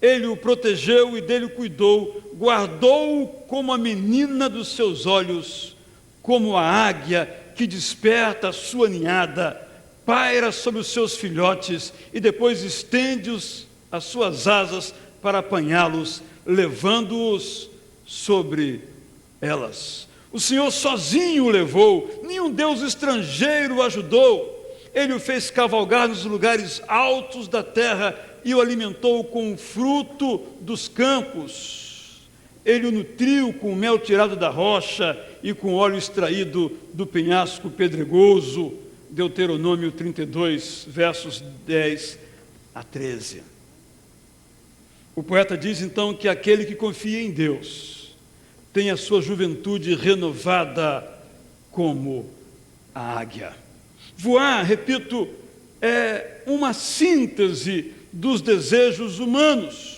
Ele o protegeu e dele cuidou, guardou-o como a menina dos seus olhos, como a águia que desperta a sua ninhada, paira sobre os seus filhotes e depois estende as suas asas para apanhá-los, levando-os sobre elas. O Senhor sozinho o levou, nenhum Deus estrangeiro o ajudou. Ele o fez cavalgar nos lugares altos da terra e o alimentou com o fruto dos campos. Ele o nutriu com o mel tirado da rocha e com óleo extraído do penhasco pedregoso. Deuteronômio 32, versos 10 a 13. O poeta diz então que aquele que confia em Deus tem a sua juventude renovada como a águia. Voar, repito, é uma síntese dos desejos humanos.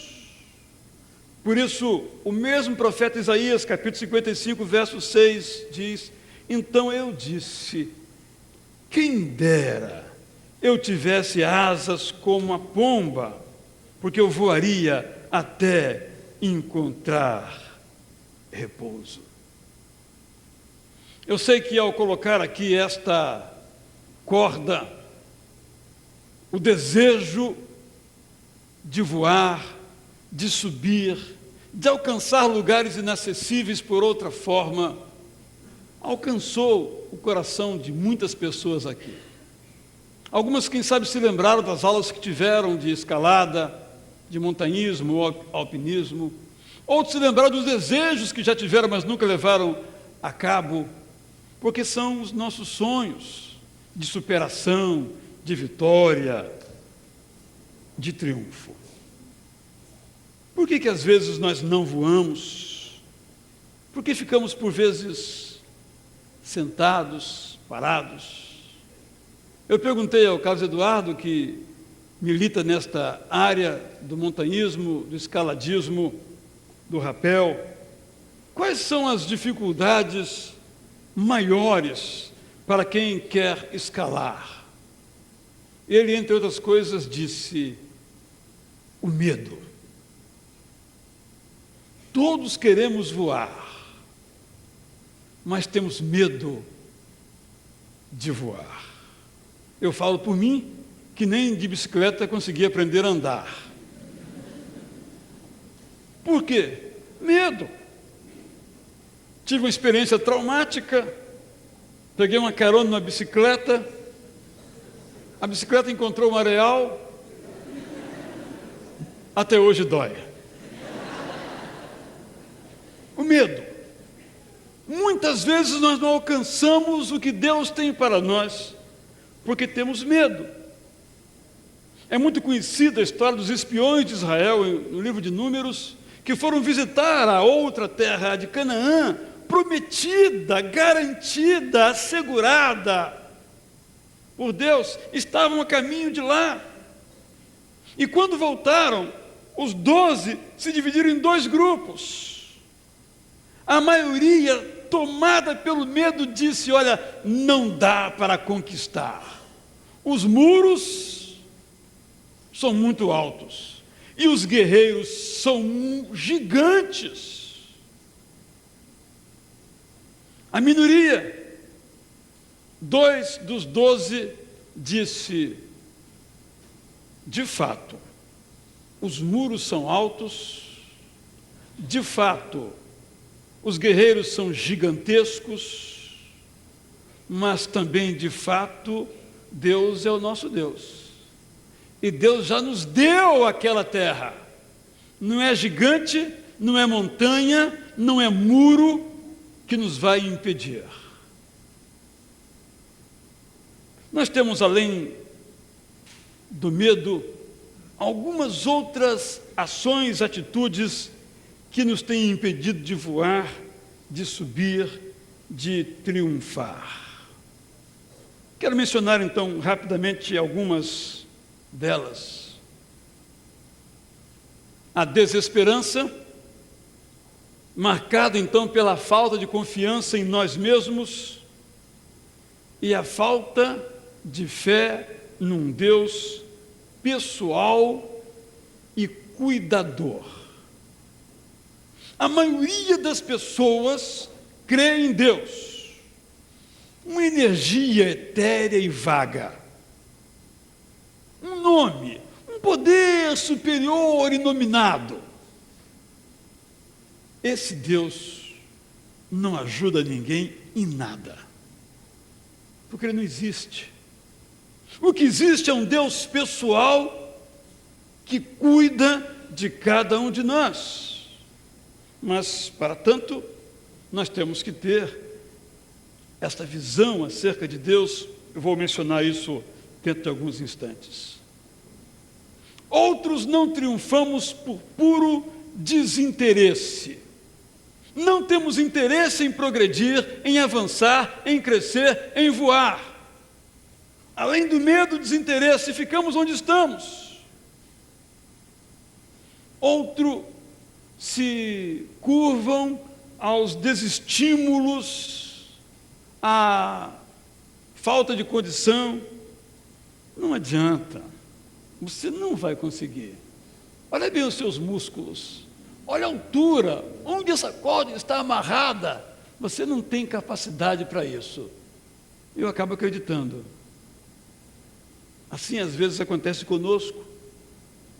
Por isso, o mesmo profeta Isaías, capítulo 55, verso 6, diz: então eu disse, quem dera eu tivesse asas como a pomba, porque eu voaria até encontrar repouso. Eu sei que ao colocar aqui esta corda, o desejo de voar, de subir, de alcançar lugares inacessíveis por outra forma, alcançou o coração de muitas pessoas aqui. Algumas, quem sabe, se lembraram das aulas que tiveram de escalada, de montanhismo ou alpinismo. Outros se lembraram dos desejos que já tiveram, mas nunca levaram a cabo, porque são os nossos sonhos de superação, de vitória, de triunfo. Por que às vezes nós não voamos? Por que ficamos por vezes sentados, parados? Eu perguntei ao Carlos Eduardo, que milita nesta área do montanhismo, do escaladismo, do rapel, quais são as dificuldades maiores para quem quer escalar? Ele, entre outras coisas, disse: o medo. Todos queremos voar, mas temos medo de voar. Eu falo por mim, que nem de bicicleta consegui aprender a andar. Por quê? Medo. Tive uma experiência traumática, peguei uma carona numa bicicleta, a bicicleta encontrou um areal, até hoje dói. O medo. Muitas vezes nós não alcançamos o que Deus tem para nós, porque temos medo. É muito conhecida a história dos espiões de Israel, no livro de Números, que foram visitar a outra terra, a de Canaã, prometida, garantida, assegurada por Deus, estavam a caminho de lá. E quando voltaram, os 12 se dividiram em 2 grupos. A maioria, tomada pelo medo, disse: olha, não dá para conquistar. Os muros são muito altos e os guerreiros são gigantes. A minoria, 2 dos 12, disse: de fato, os muros são altos, de fato, os guerreiros são gigantescos, mas também, de fato, Deus é o nosso Deus. E Deus já nos deu aquela terra. Não é gigante, não é montanha, não é muro que nos vai impedir. Nós temos, além do medo, algumas outras ações, atitudes que nos têm impedido de voar, de subir, de triunfar. Quero mencionar, então, rapidamente algumas delas. A desesperança, marcada, então, pela falta de confiança em nós mesmos e a falta de fé num Deus pessoal e cuidador. A maioria das pessoas crê em Deus, uma energia etérea e vaga, um nome, um poder superior inominado. Esse Deus não ajuda ninguém em nada, porque ele não existe. O que existe é um Deus pessoal que cuida de cada um de nós. Mas, para tanto, nós temos que ter esta visão acerca de Deus. Eu vou mencionar isso dentro de alguns instantes. Outros não triunfamos por puro desinteresse. Não temos interesse em progredir, em avançar, em crescer, em voar. Além do medo, desinteresse, ficamos onde estamos. Outro se curvam aos desestímulos, à falta de condição. Não adianta, você não vai conseguir. Olha bem os seus músculos, olha a altura, onde essa corda está amarrada. Você não tem capacidade para isso. Eu acabo acreditando. Assim, às vezes, acontece conosco.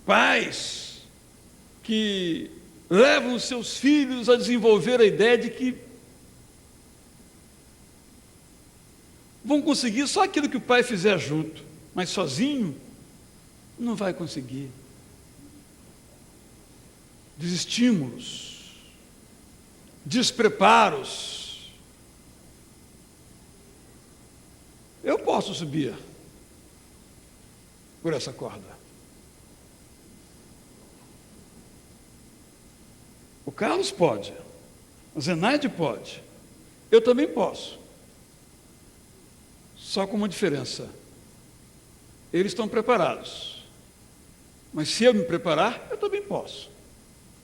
Pais que levam os seus filhos a desenvolver a ideia de que vão conseguir só aquilo que o pai fizer junto, mas sozinho não vai conseguir. Desestímulos, despreparos. Eu posso subir por essa corda. O Carlos pode, o Zenaide pode, eu também posso. Só com uma diferença: eles estão preparados, mas se eu me preparar, eu também posso.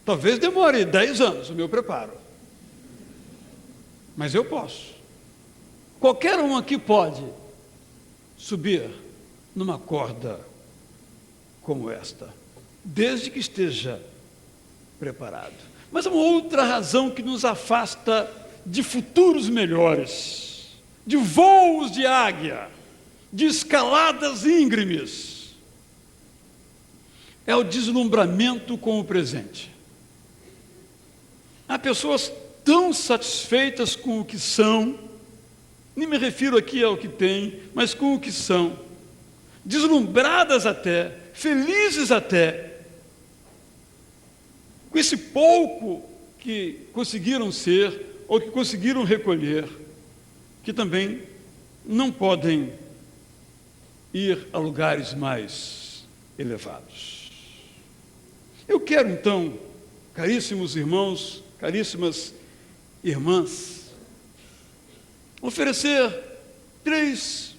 Talvez demore 10 anos o meu preparo, mas eu posso. Qualquer um aqui pode subir numa corda como esta, desde que esteja preparado. Mas há uma outra razão que nos afasta de futuros melhores, de voos de águia, de escaladas íngremes. É o deslumbramento com o presente. Há pessoas tão satisfeitas com o que são, nem me refiro aqui ao que têm, mas com o que são, deslumbradas até, felizes até, com esse pouco que conseguiram ser ou que conseguiram recolher, que também não podem ir a lugares mais elevados. Eu quero então, caríssimos irmãos, caríssimas irmãs, oferecer 3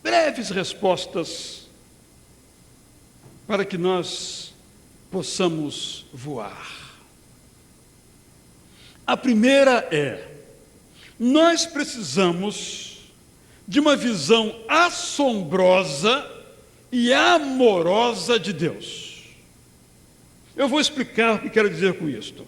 breves respostas para que nós possamos voar. A primeira é: nós precisamos de uma visão assombrosa e amorosa de Deus. Eu vou explicar o que quero dizer com isto.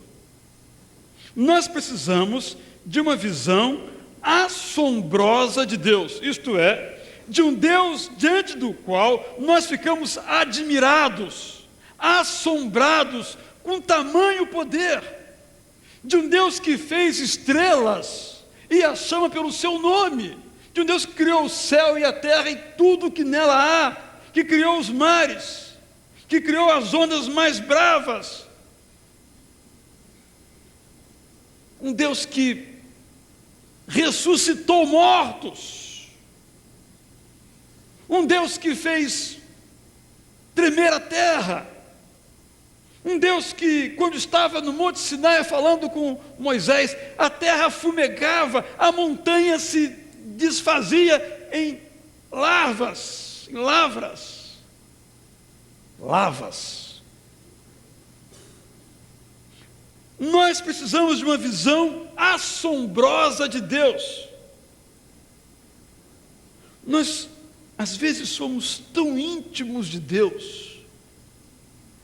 Nós precisamos de uma visão assombrosa de Deus, isto é, de um Deus diante do qual nós ficamos admirados, assombrados com tamanho poder, de um Deus que fez estrelas e as chama pelo seu nome, de um Deus que criou o céu e a terra e tudo que nela há, que criou os mares, que criou as ondas mais bravas, um Deus que ressuscitou mortos, um Deus que fez tremer a terra, um Deus que, quando estava no Monte Sinai falando com Moisés, a terra fumegava, a montanha se desfazia em lavas. Nós precisamos de uma visão assombrosa de Deus. Nós, às vezes, somos tão íntimos de Deus,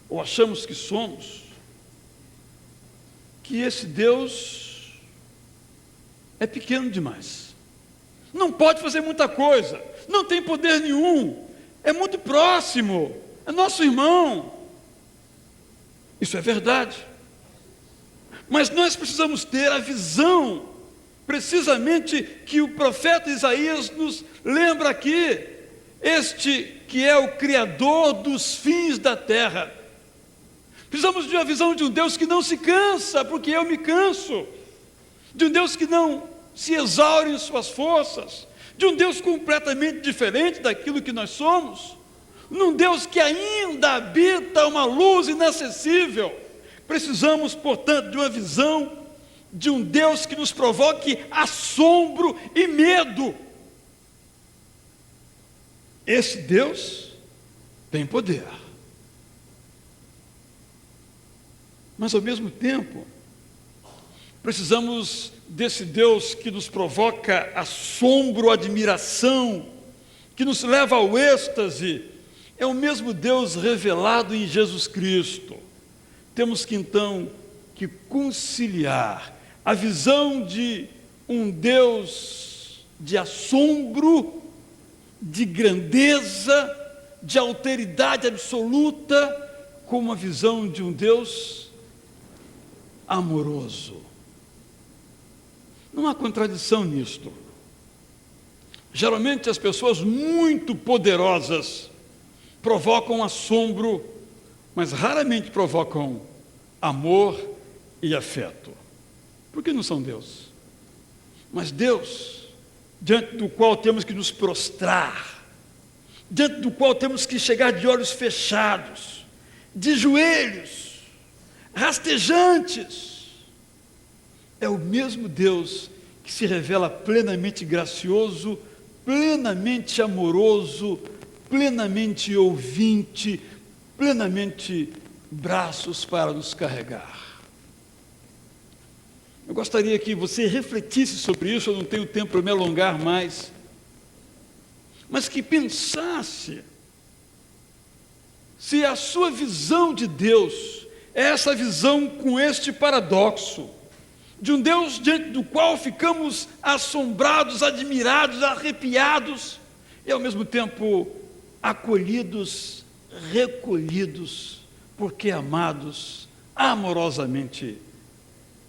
ou achamos que somos, que esse Deus é pequeno demais. Não pode fazer muita coisa, não tem poder nenhum, é muito próximo, é nosso irmão. Isso é verdade. Mas nós precisamos ter a visão, precisamente, que o profeta Isaías nos lembra aqui, este que é o Criador dos fins da terra. Precisamos de uma visão de um Deus que não se cansa, porque eu me canso, de um Deus que não se exaure em suas forças, de um Deus completamente diferente daquilo que nós somos, num Deus que ainda habita uma luz inacessível. Precisamos, portanto, de uma visão de um Deus que nos provoque assombro e medo. Esse Deus tem poder, mas ao mesmo tempo precisamos desse Deus que nos provoca assombro, admiração, que nos leva ao êxtase. É o mesmo Deus revelado em Jesus Cristo. Temos que então que conciliar a visão de um Deus de assombro, de grandeza, de alteridade absoluta, com uma visão de um Deus amoroso. Não há contradição nisto. Geralmente as pessoas muito poderosas provocam assombro, mas raramente provocam amor e afeto. Porque não são Deus. Mas Deus, diante do qual temos que nos prostrar, diante do qual temos que chegar de olhos fechados, de joelhos, rastejantes, é o mesmo Deus que se revela plenamente gracioso, plenamente amoroso, plenamente ouvinte, plenamente braços para nos carregar. Eu gostaria que você refletisse sobre isso, eu não tenho tempo para me alongar mais, mas que pensasse se a sua visão de Deus é essa visão com este paradoxo, de um Deus diante do qual ficamos assombrados, admirados, arrepiados, e ao mesmo tempo acolhidos, recolhidos, porque amados, amorosamente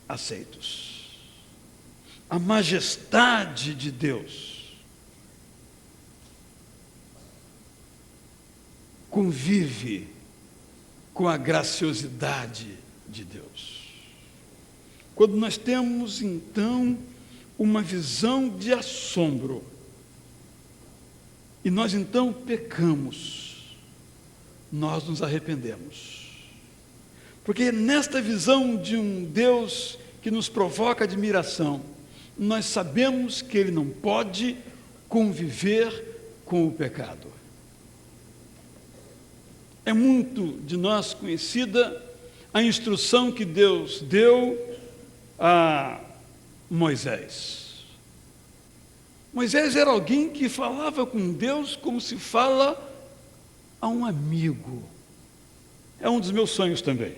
aceitos. A majestade de Deus convive com a graciosidade de Deus. Quando nós temos, então, uma visão de assombro, e nós, então, pecamos, nós nos arrependemos. Porque nesta visão de um Deus que nos provoca admiração, nós sabemos que Ele não pode conviver com o pecado. É muito de nós conhecida a instrução que Deus deu a Moisés. Moisés era alguém que falava com Deus como se fala a um amigo. É um dos meus sonhos também.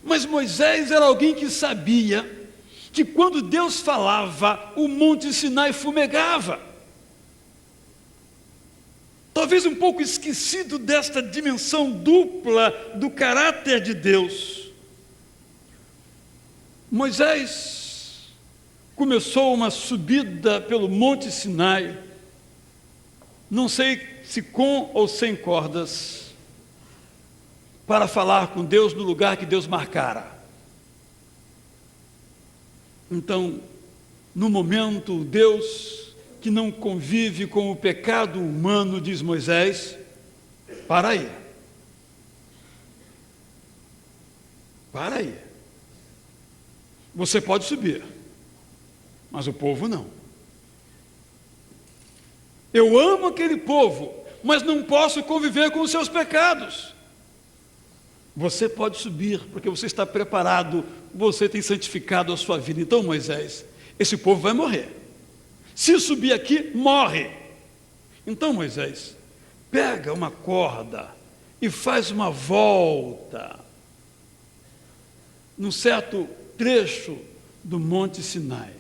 Mas Moisés era alguém que sabia que quando Deus falava, o Monte Sinai fumegava. talvez um pouco esquecido desta dimensão dupla do caráter de Deus. Moisés começou uma subida pelo Monte Sinai, não sei se com ou sem cordas, para falar com Deus no lugar que Deus marcara. Então, no momento, Deus, que não convive com o pecado humano, diz Moisés: para aí. Para aí. Você pode subir, mas o povo não. Eu amo aquele povo, mas não posso conviver com os seus pecados. Você pode subir, porque você está preparado, você tem santificado a sua vida. Então, Moisés, esse povo vai morrer. Se subir aqui, morre. Então, Moisés, pega uma corda e faz uma volta num certo trecho do Monte Sinai.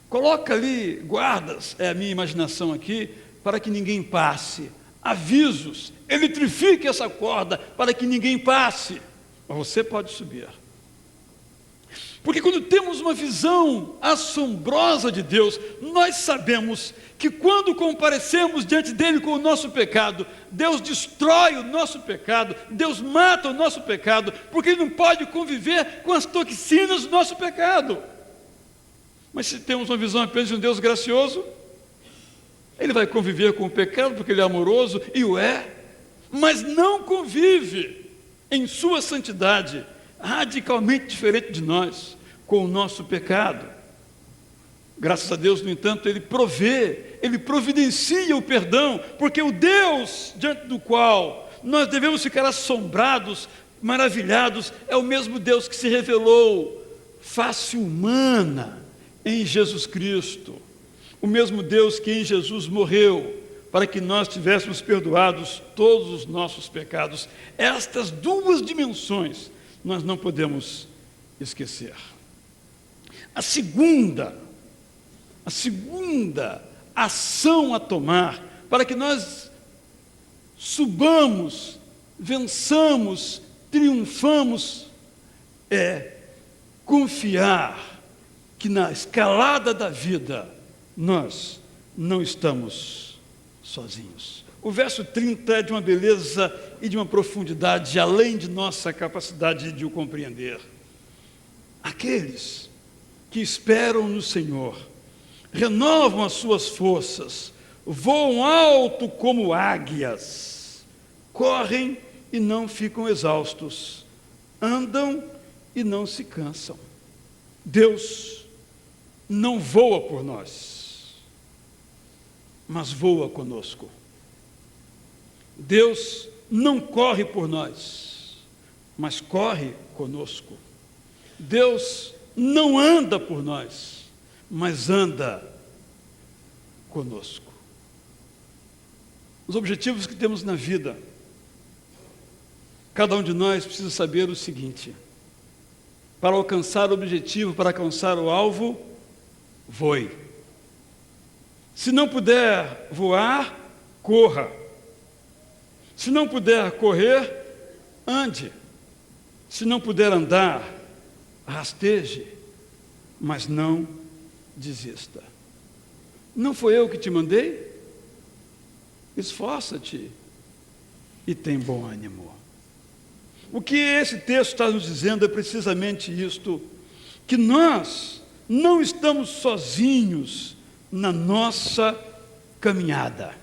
Coloca ali guardas, é a minha imaginação aqui, para que ninguém passe. Avisos, eletrifique essa corda para que ninguém passe. Mas você pode subir. Porque quando temos uma visão assombrosa de Deus, nós sabemos que quando comparecemos diante dele com o nosso pecado, Deus destrói o nosso pecado, Deus mata o nosso pecado, porque ele não pode conviver com as toxinas do nosso pecado. Mas se temos uma visão apenas de um Deus gracioso, ele vai conviver com o pecado porque ele é amoroso, e o é, mas não convive em sua santidade, radicalmente diferente de nós, com o nosso pecado. Graças a Deus, no entanto, ele provê, ele providencia o perdão, porque o Deus diante do qual nós devemos ficar assombrados, maravilhados, é o mesmo Deus que se revelou face humana em Jesus Cristo, o mesmo Deus que em Jesus morreu para que nós tivéssemos perdoados todos os nossos pecados. Estas duas dimensões nós não podemos esquecer. A segunda ação a tomar para que nós subamos, vençamos, triunfamos, é confiar que na escalada da vida nós não estamos sozinhos. O verso 30 é de uma beleza e de uma profundidade além de nossa capacidade de o compreender. Aqueles que esperam no Senhor renovam as suas forças, voam alto como águias, correm e não ficam exaustos, andam e não se cansam. Deus não voa por nós, mas voa conosco. Deus não corre por nós, mas corre conosco. Deus não anda por nós, mas anda conosco. Os objetivos que temos na vida, cada um de nós precisa saber o seguinte: para alcançar o objetivo, para alcançar o alvo, voe. Se não puder voar, corra. Se não puder correr, ande. Se não puder andar, rasteje, mas não desista. Não foi eu que te mandei? Esforça-te e tem bom ânimo. O que esse texto está nos dizendo é precisamente isto, que nós não estamos sozinhos na nossa caminhada.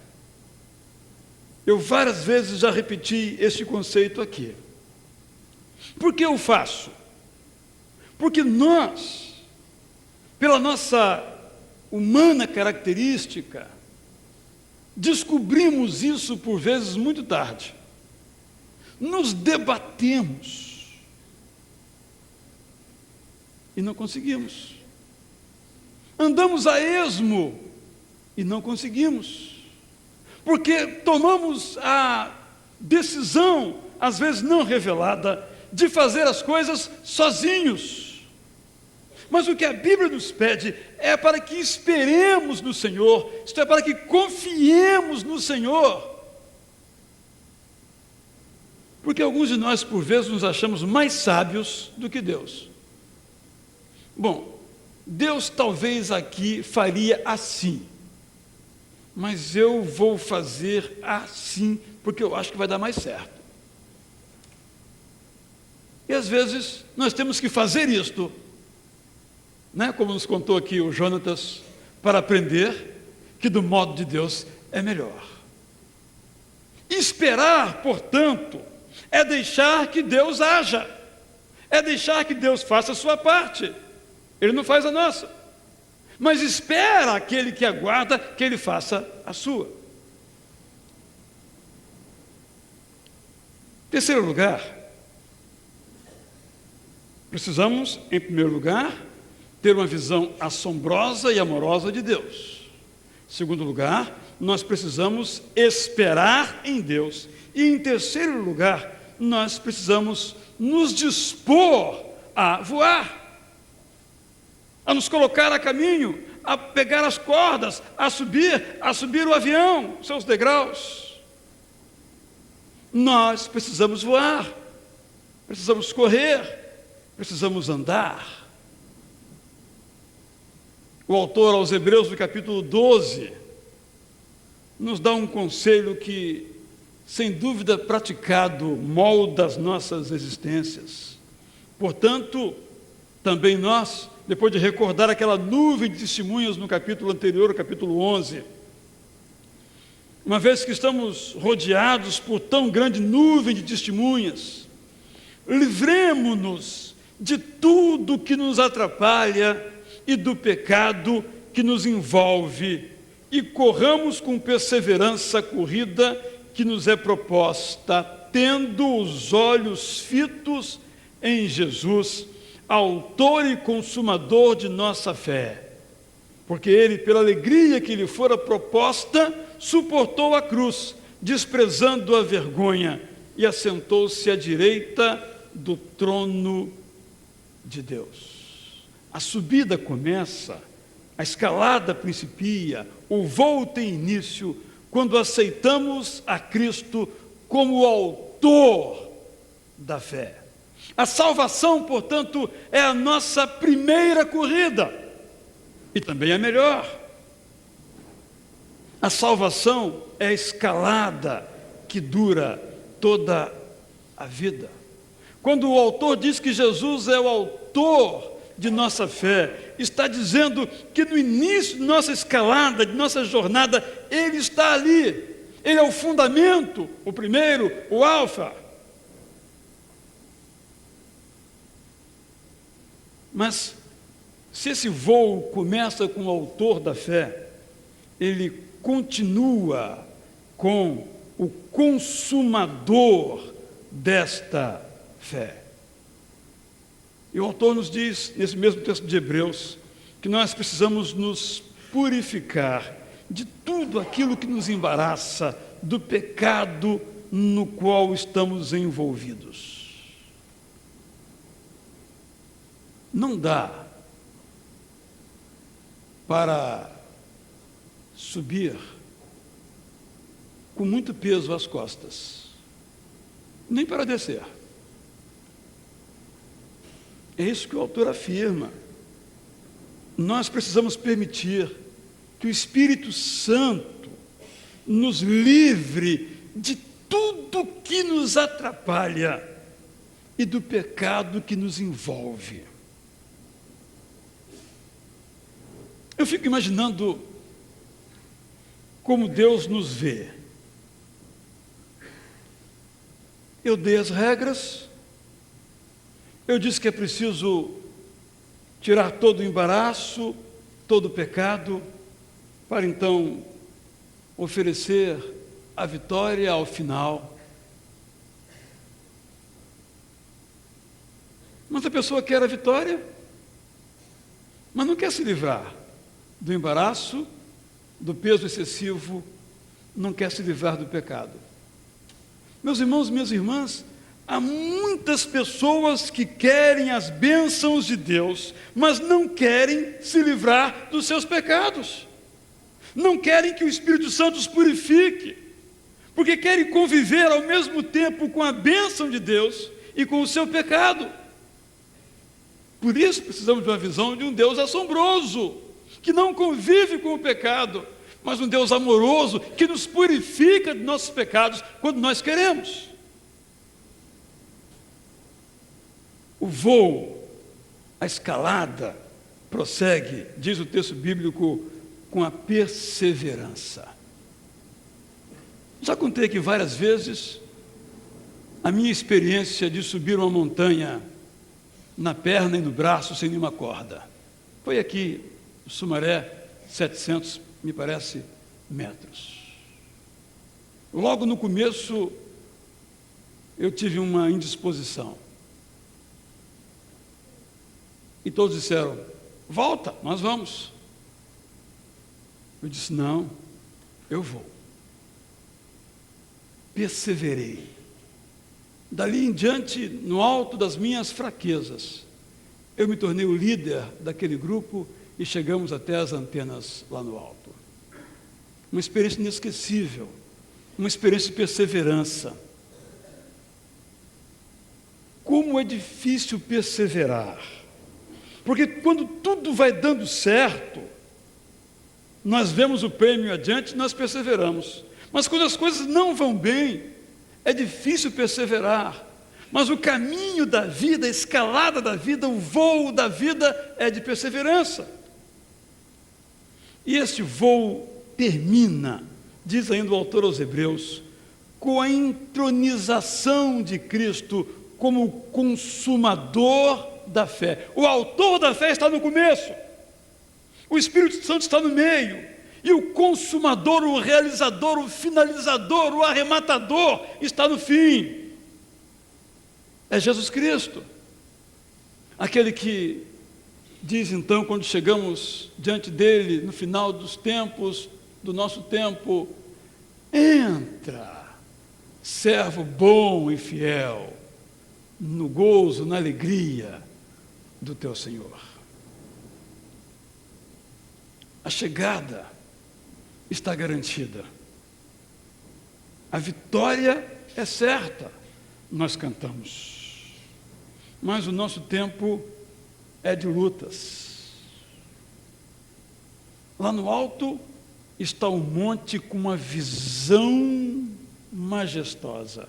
Eu várias vezes já repeti este conceito aqui. Por que eu faço? Porque nós, pela nossa humana característica, descobrimos isso por vezes muito tarde. Nos debatemos e não conseguimos. Andamos a esmo e não conseguimos. Porque tomamos a decisão, às vezes não revelada, de fazer as coisas sozinhos. Mas o que a Bíblia nos pede é para que esperemos no Senhor, isto é, para que confiemos no Senhor, Porque alguns de nós, por vezes, nos achamos mais sábios do que Deus. Bom, Deus talvez aqui faria assim, mas eu vou fazer assim, porque eu acho que vai dar mais certo. E às vezes nós temos que fazer isto, né? Como nos contou aqui o Jonatas, para aprender que do modo de Deus é melhor. Esperar, portanto, é deixar que Deus haja, é deixar que Deus faça a sua parte. Ele não faz a nossa, mas espera aquele que aguarda que ele faça a sua. Terceiro lugar, precisamos, em primeiro lugar, ter uma visão assombrosa e amorosa de Deus. Segundo lugar, nós precisamos esperar em Deus. E em terceiro lugar, nós precisamos nos dispor a voar, a nos colocar a caminho, a pegar as cordas, a subir o avião, seus degraus. Nós precisamos voar, precisamos correr, precisamos andar. O autor aos Hebreus, no capítulo 12, nos dá um conselho que, sem dúvida, praticado, molda as nossas existências. Portanto, também nós, depois de recordar aquela nuvem de testemunhas no capítulo anterior, o capítulo 11, uma vez que estamos rodeados por tão grande nuvem de testemunhas, livremo-nos de tudo que nos atrapalha e do pecado que nos envolve, e corramos com perseverança a corrida que nos é proposta, tendo os olhos fitos em Jesus, autor e consumador de nossa fé. Porque ele, pela alegria que lhe fora proposta, suportou a cruz, desprezando a vergonha, e assentou-se à direita do trono de Deus. A subida começa, a escalada principia, o voo tem início, quando aceitamos a Cristo como o autor da fé. A salvação, portanto, é a nossa primeira corrida, e também a melhor. A salvação é a escalada que dura toda a vida. Quando o autor diz que Jesus é o autor de nossa fé, está dizendo que no início de nossa escalada, de nossa jornada, Ele está ali. Ele é o fundamento, o primeiro, o alfa. Mas, se esse voo começa com o autor da fé, ele continua com o consumador desta fé. E o autor nos diz, nesse mesmo texto de Hebreus, que nós precisamos nos purificar de tudo aquilo que nos embaraça, do pecado no qual estamos envolvidos. Não dá para subir com muito peso às costas, nem para descer. É isso que o autor afirma. Nós precisamos permitir que o Espírito Santo nos livre de tudo que nos atrapalha e do pecado que nos envolve. Eu fico imaginando como Deus nos vê. Eu dei as regras, eu disse que é preciso tirar todo o embaraço, todo o pecado, para então oferecer a vitória ao final. Mas a pessoa quer a vitória, mas não quer se livrar do embaraço, do peso excessivo, não quer se livrar do pecado. Meus irmãos e minhas irmãs, há muitas pessoas que querem as bênçãos de Deus, mas não querem se livrar dos seus pecados. Não querem que o Espírito Santo os purifique, porque querem conviver ao mesmo tempo com a bênção de Deus e com o seu pecado. Por isso precisamos de uma visão de um Deus assombroso, que não convive com o pecado, mas um Deus amoroso que nos purifica de nossos pecados quando nós queremos. O voo, a escalada, prossegue, diz o texto bíblico, com a perseverança. Já contei aqui várias vezes a minha experiência de subir uma montanha na perna e no braço sem nenhuma corda. Foi aqui, no Sumaré, 700, me parece, metros. Logo no começo, eu tive uma indisposição. E todos disseram, volta, nós vamos. Eu disse, não, eu vou. Perseverei. Dali em diante, no alto das minhas fraquezas, eu me tornei o líder daquele grupo e chegamos até as antenas lá no alto. Uma experiência inesquecível, uma experiência de perseverança. Como é difícil perseverar, porque quando tudo vai dando certo, nós vemos o prêmio adiante, nós perseveramos. Mas quando as coisas não vão bem, é difícil perseverar. Mas o caminho da vida, a escalada da vida, o voo da vida é de perseverança. E este voo termina, diz ainda o autor aos Hebreus, com a entronização de Cristo como consumador da fé. O autor da fé está no começo, o Espírito Santo está no meio, e o consumador, o realizador, o finalizador, o arrematador está no fim. É Jesus Cristo, aquele que diz então, quando chegamos diante dele, no final dos tempos, do nosso tempo, entra, servo bom e fiel, no gozo, na alegria do teu Senhor. A chegada está garantida. A vitória é certa, nós cantamos. Mas o nosso tempo é de lutas. Lá no alto está um monte com uma visão majestosa.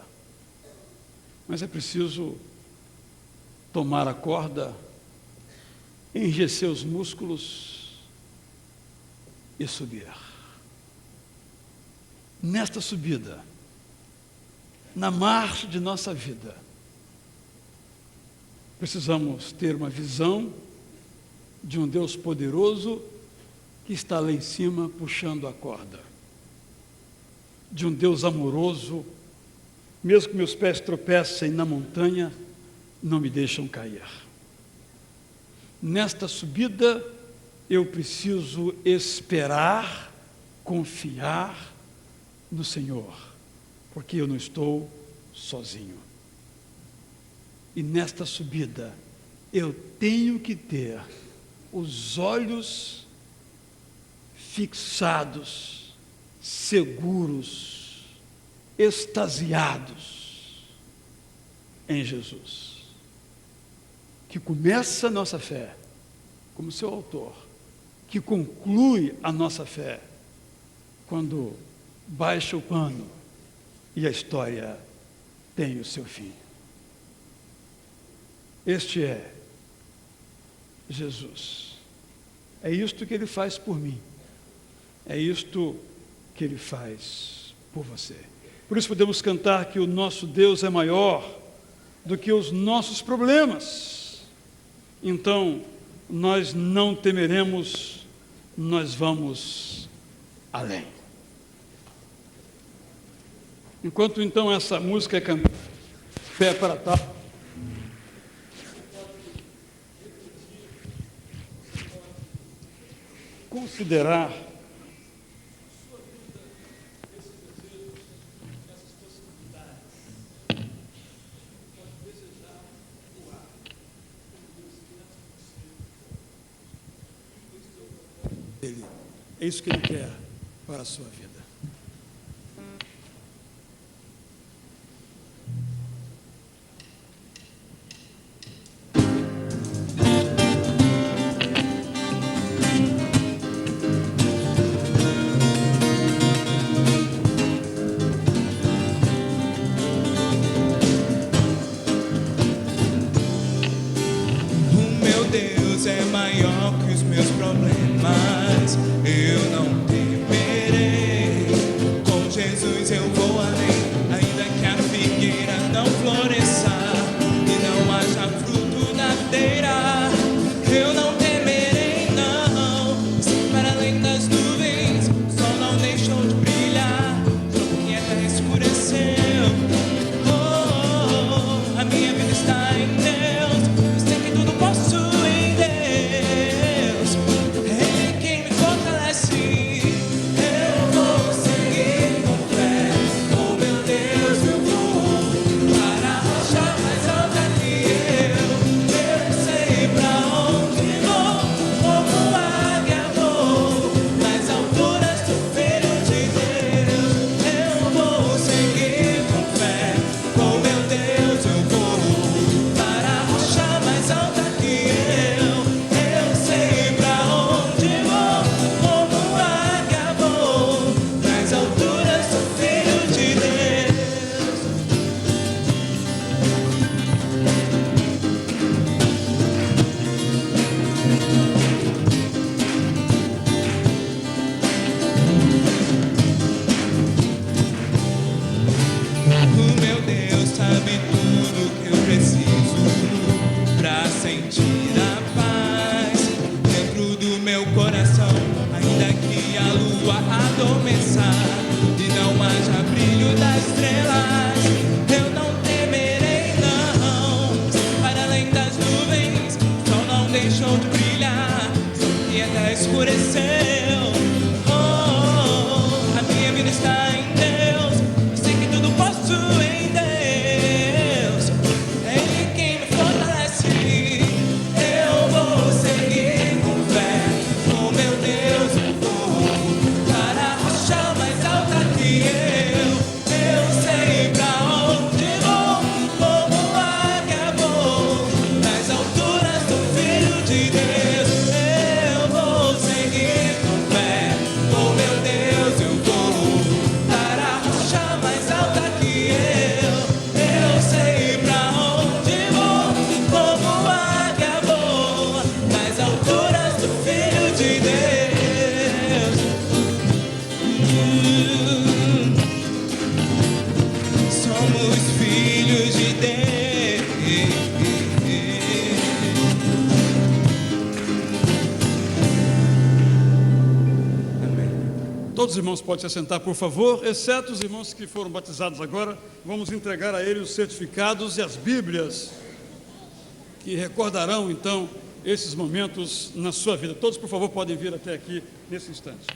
Mas é preciso tomar a corda, enrijecer os músculos e subir. Nesta subida, na marcha de nossa vida, precisamos ter uma visão de um Deus poderoso que está lá em cima puxando a corda, de um Deus amoroso, mesmo que meus pés tropecem na montanha, não me deixam cair. Nesta subida, eu preciso esperar, confiar no Senhor, porque eu não estou sozinho. E nesta subida, eu tenho que ter os olhos fixados, seguros, extasiados em Jesus, que começa a nossa fé, como seu autor, que conclui a nossa fé, quando baixa o pano e a história tem o seu fim. Este é Jesus. É isto que Ele faz por mim. É isto que Ele faz por você. Por isso podemos cantar que o nosso Deus é maior do que os nossos problemas. Então, nós não temeremos, nós vamos além. Enquanto então essa música é cantada, pé para tal, considerar Ele. É isso que Ele quer para a sua vida. lua adormeçar e não haja brilho das estrelas, eu não temerei não. Para além das nuvens, o sol não deixou de brilhar, e até escureceu. A minha vida está em Deus, eu sei que tudo posso em Deus. É Ele quem me fortalece. Eu vou seguir com fé, com meu Deus eu vou para a rocha mais alta que eu. Eu sei pra onde vou, como águia vou, nas alturas do Filho de Deus. Eu vou seguir com fé, com meu Deus eu vou para a rocha mais alta que eu. Eu sei pra onde vou, como águia voa, nas alturas do Filho de Deus. Somos filhos de Deus. Todos os irmãos podem se assentar, por favor, exceto os irmãos que foram batizados agora. Vamos entregar a eles os certificados e as Bíblias, que recordarão, então, esses momentos na sua vida. Todos, por favor, podem vir até aqui nesse instante.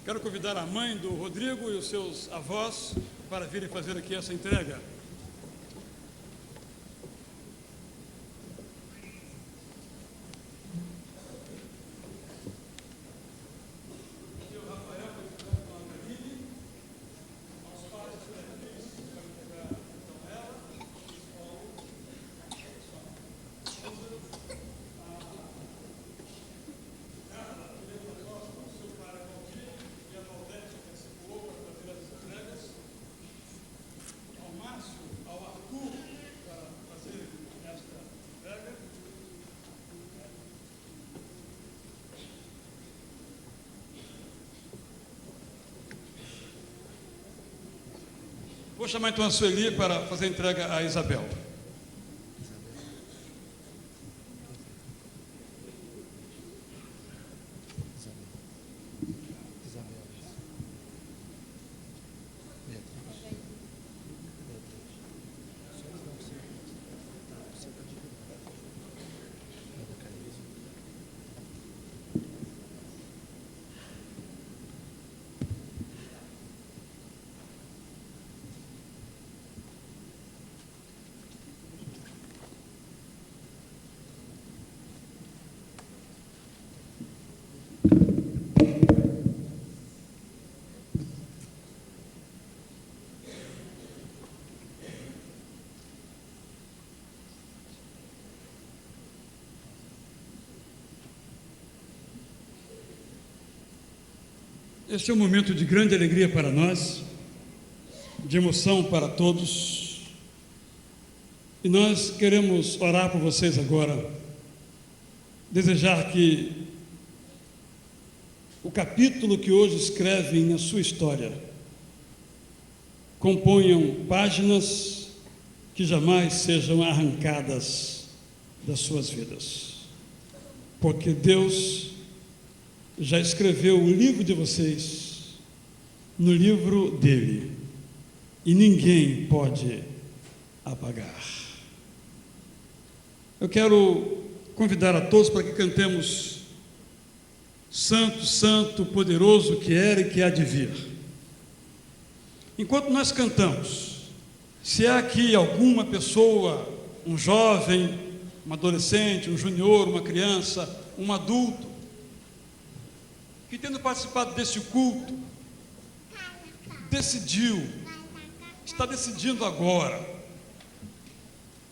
Quero convidar a mãe do Rodrigo e os seus avós para virem fazer aqui essa entrega. Vou chamar então a Sueli para fazer a entrega a Isabel. Este é um momento de grande alegria para nós, de emoção para todos, e nós queremos orar por vocês agora, desejar que o capítulo que hoje escrevem na sua história componham páginas que jamais sejam arrancadas das suas vidas, porque Deus já escreveu o livro de vocês no livro dele e ninguém pode apagar. Eu quero convidar a todos para que cantemos Santo, Santo, Poderoso que era e que há de vir. Enquanto nós cantamos, se há aqui alguma pessoa, um jovem, um adolescente, um junior, uma criança, um adulto, que tendo participado desse culto, está decidindo agora,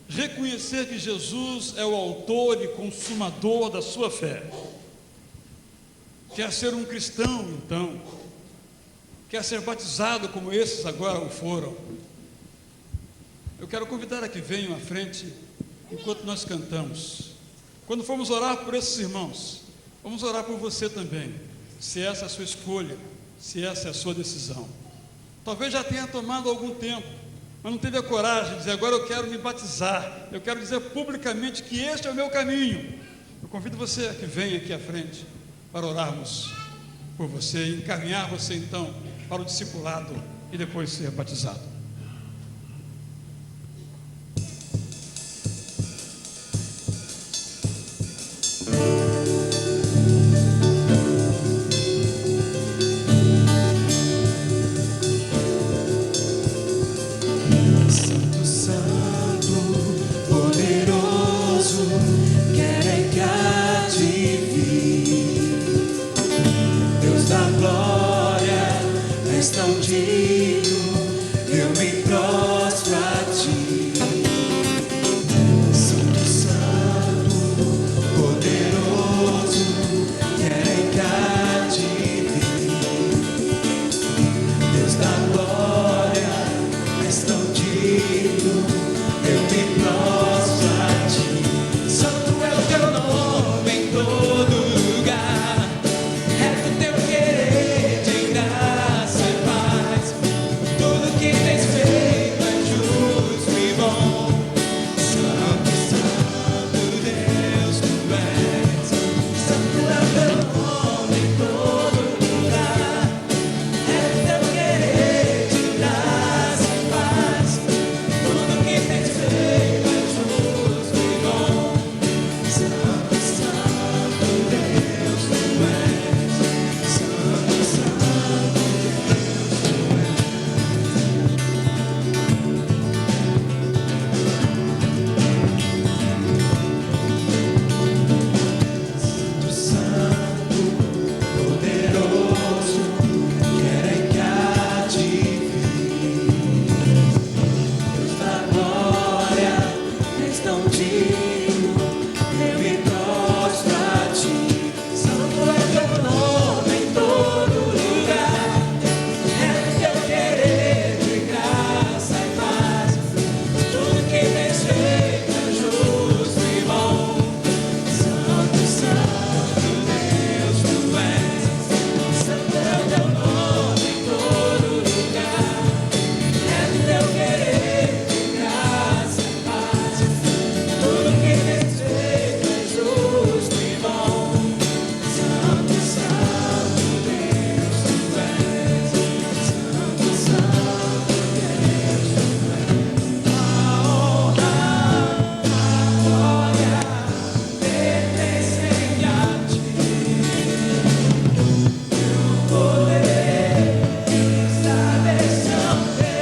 reconhecer que Jesus é o autor e consumador da sua fé, quer ser um cristão, então, quer ser batizado como esses agora o foram, eu quero convidar a que venham à frente, enquanto nós cantamos. Quando formos orar por esses irmãos, vamos orar por você também, se essa é a sua escolha, se essa é a sua decisão. Talvez já tenha tomado algum tempo, mas não teve a coragem de dizer: agora eu quero me batizar, eu quero dizer publicamente que este é o meu caminho. Eu convido você a que venha aqui à frente para orarmos por você e encaminhar você então para o discipulado e depois ser batizado. Santo, Santo, poderoso, querem que há de vir. Deus da glória, és tão digno, eu me prostro a ti. Santo, Santo, poderoso, querem que há de vir. Deus da glória, és tão digno, eu me prostro a ti. Santo é o teu nome em todo lugar, reto o teu querer de graça e paz. Tudo que tens feito é justo e bom. Santo, Santo Deus, tu és. Santo é o teu nome em todo lugar, reto o teu querer de graça e paz. Tudo que tens feito é justo e bom. Santo, Santo Deus, tu és. Santo, Santo Deus, tu és. Santo, Santo, poderoso, querem que há de vir. Deus da glória, és tão digno, eu me prostro a ti. Santo é teu nome em todo lugar, é teu querer de graça e paz. Tudo que tens feito é justo e bom. Santo, Santo Deus, tu és. Santo é teu nome em todo lugar, é teu querer de graça e paz. Tudo que tens feito é justo e bom. Santo, Santo Deus, tu és. Santo, Santo Deus, tu és. A honra, a glória pertencem a ti. E o poder está nesse altar.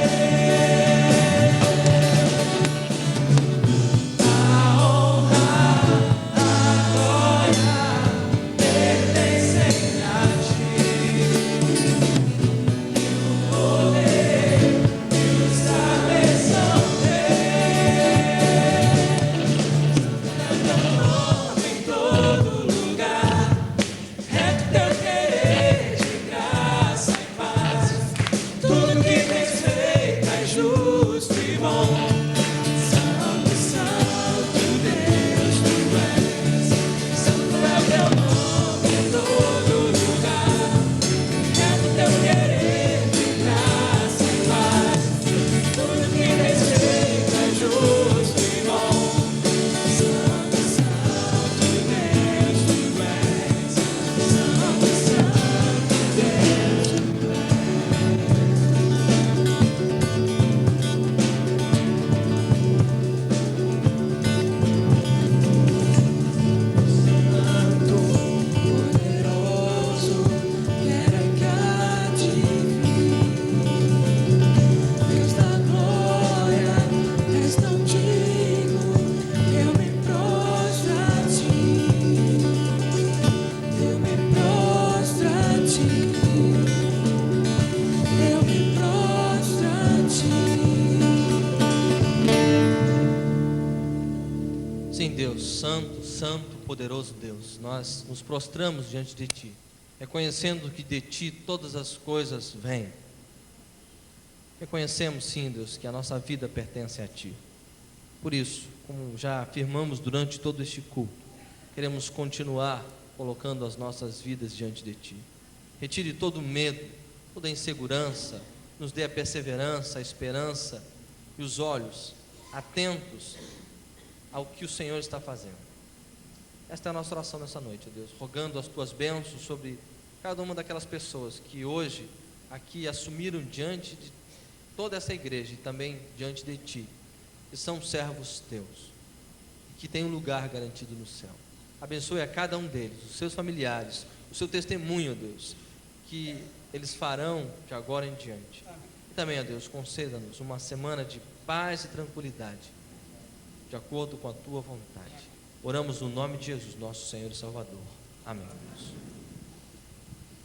A honra, a glória pertencem a ti. E o poder está nesse altar. Teu nome em todo lugar, é teu querer de graça e paz. Tudo que tens feito é justo e bom. Santo, Santo Deus, tu és. Santo é o teu nome em todo lugar, é teu querer de graça e paz. Tudo que tens feito é justo e bom. Santo, Santo Deus, tu és. Santo, Santo Deus, tu Santo, poderoso, querem que há de vir. Deus da glória, és tão digno, eu me prostro a ti. Eu me prostro a ti. Eu me prostro a ti. Sim, Deus, santo, santo, poderoso Deus, nós nos prostramos diante de Ti, reconhecendo que de Ti todas as coisas vêm. Reconhecemos, sim, Deus, que a nossa vida pertence a Ti. Por isso, como já afirmamos durante todo este culto, queremos continuar colocando as nossas vidas diante de Ti. Retire todo o medo, toda a insegurança, nos dê a perseverança, a esperança e e os olhos atentos ao que o Senhor está fazendo. Esta é a nossa oração nessa noite, ó Deus, rogando as tuas bênçãos sobre cada uma daquelas pessoas que hoje aqui assumiram diante de toda essa igreja e também diante de Ti, que são servos Teus, que têm um lugar garantido no céu. Abençoe a cada um deles, os seus familiares, o seu testemunho, ó Deus, que eles farão de agora em diante. E também, ó Deus, conceda-nos uma semana de paz e tranquilidade, de acordo com a Tua vontade. Oramos no nome de Jesus, nosso Senhor e Salvador. Amém, Deus.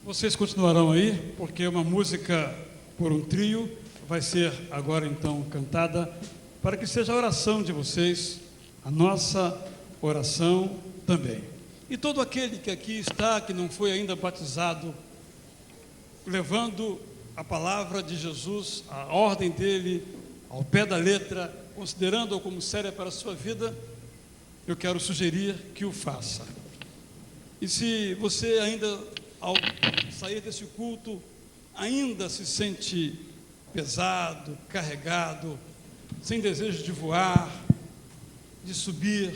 Vocês continuarão aí, porque uma música por um trio vai ser agora então cantada, para que seja a oração de vocês, a nossa oração também. E todo aquele que aqui está, que não foi ainda batizado, levando a palavra de Jesus, a ordem dele, ao pé da letra, considerando-a como séria para a sua vida, eu quero sugerir que o faça. E se você ainda, ao sair desse culto, ainda se sente pesado, carregado, sem desejo de voar, de subir,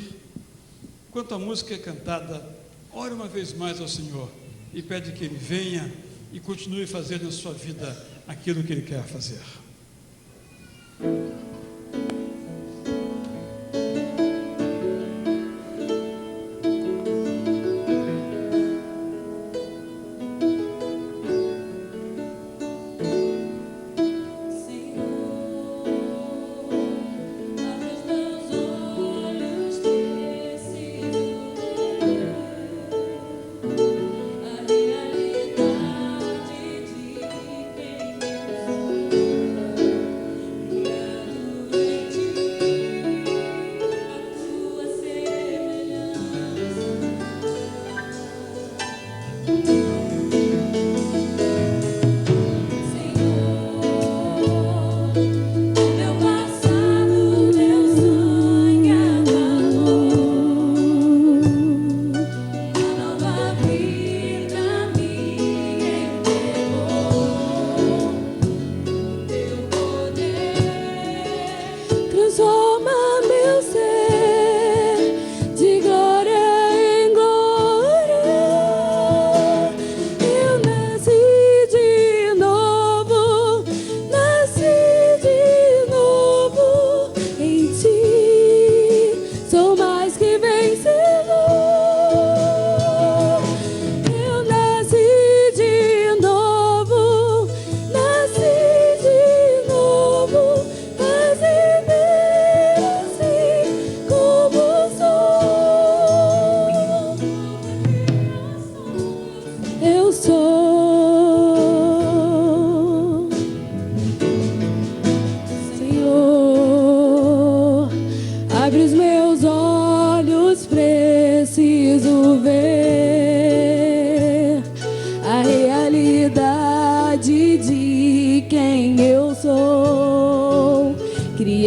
enquanto a música é cantada, ore uma vez mais ao Senhor e pede que Ele venha e continue fazendo na sua vida aquilo que Ele quer fazer.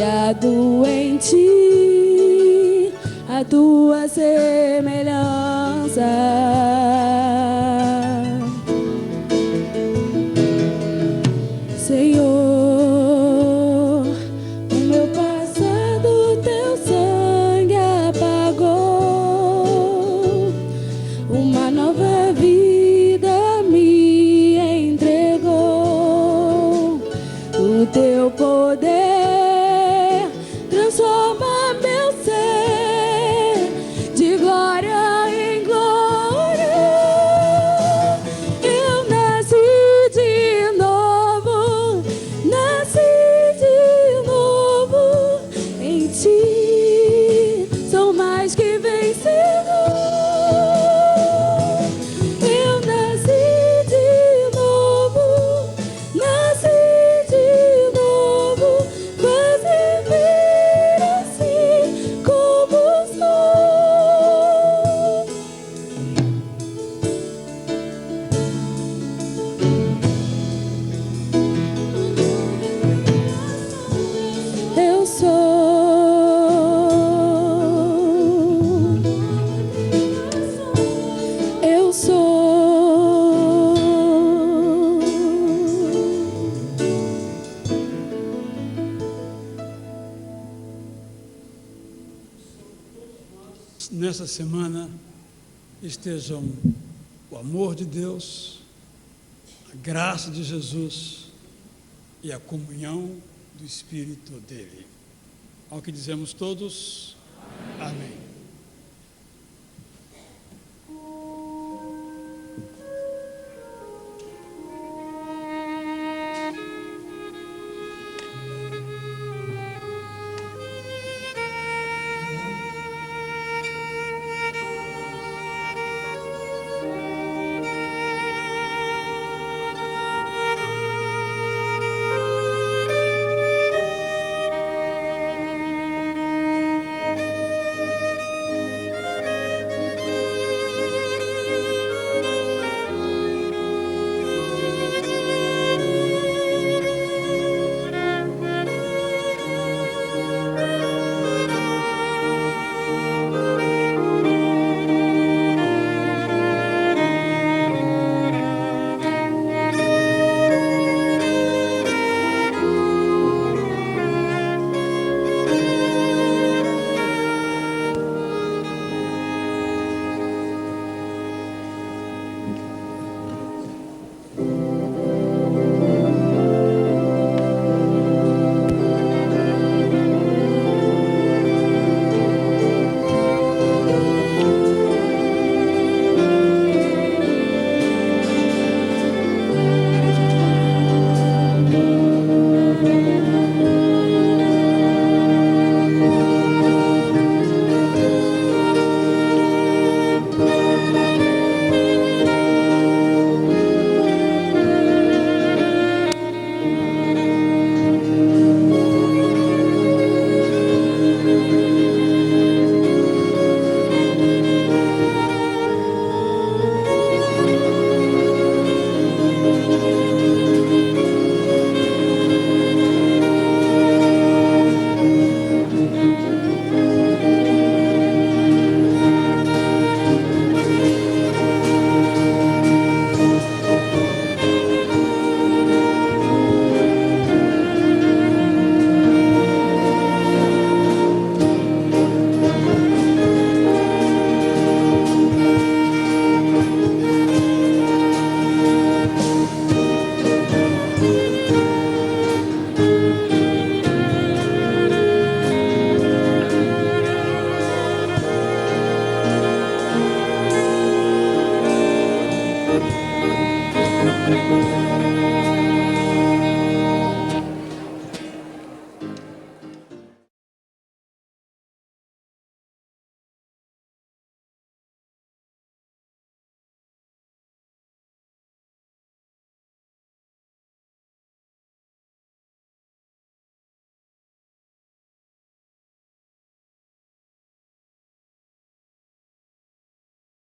criado em ti, a tua semelhança. Senhor, o meu passado teu sangue apagou, uma nova vida me entregou, o teu poder transforma meu ser de glória em glória. essa semana estejam o amor de Deus, a graça de Jesus e a comunhão do Espírito dele. Ao que dizemos todos, amém.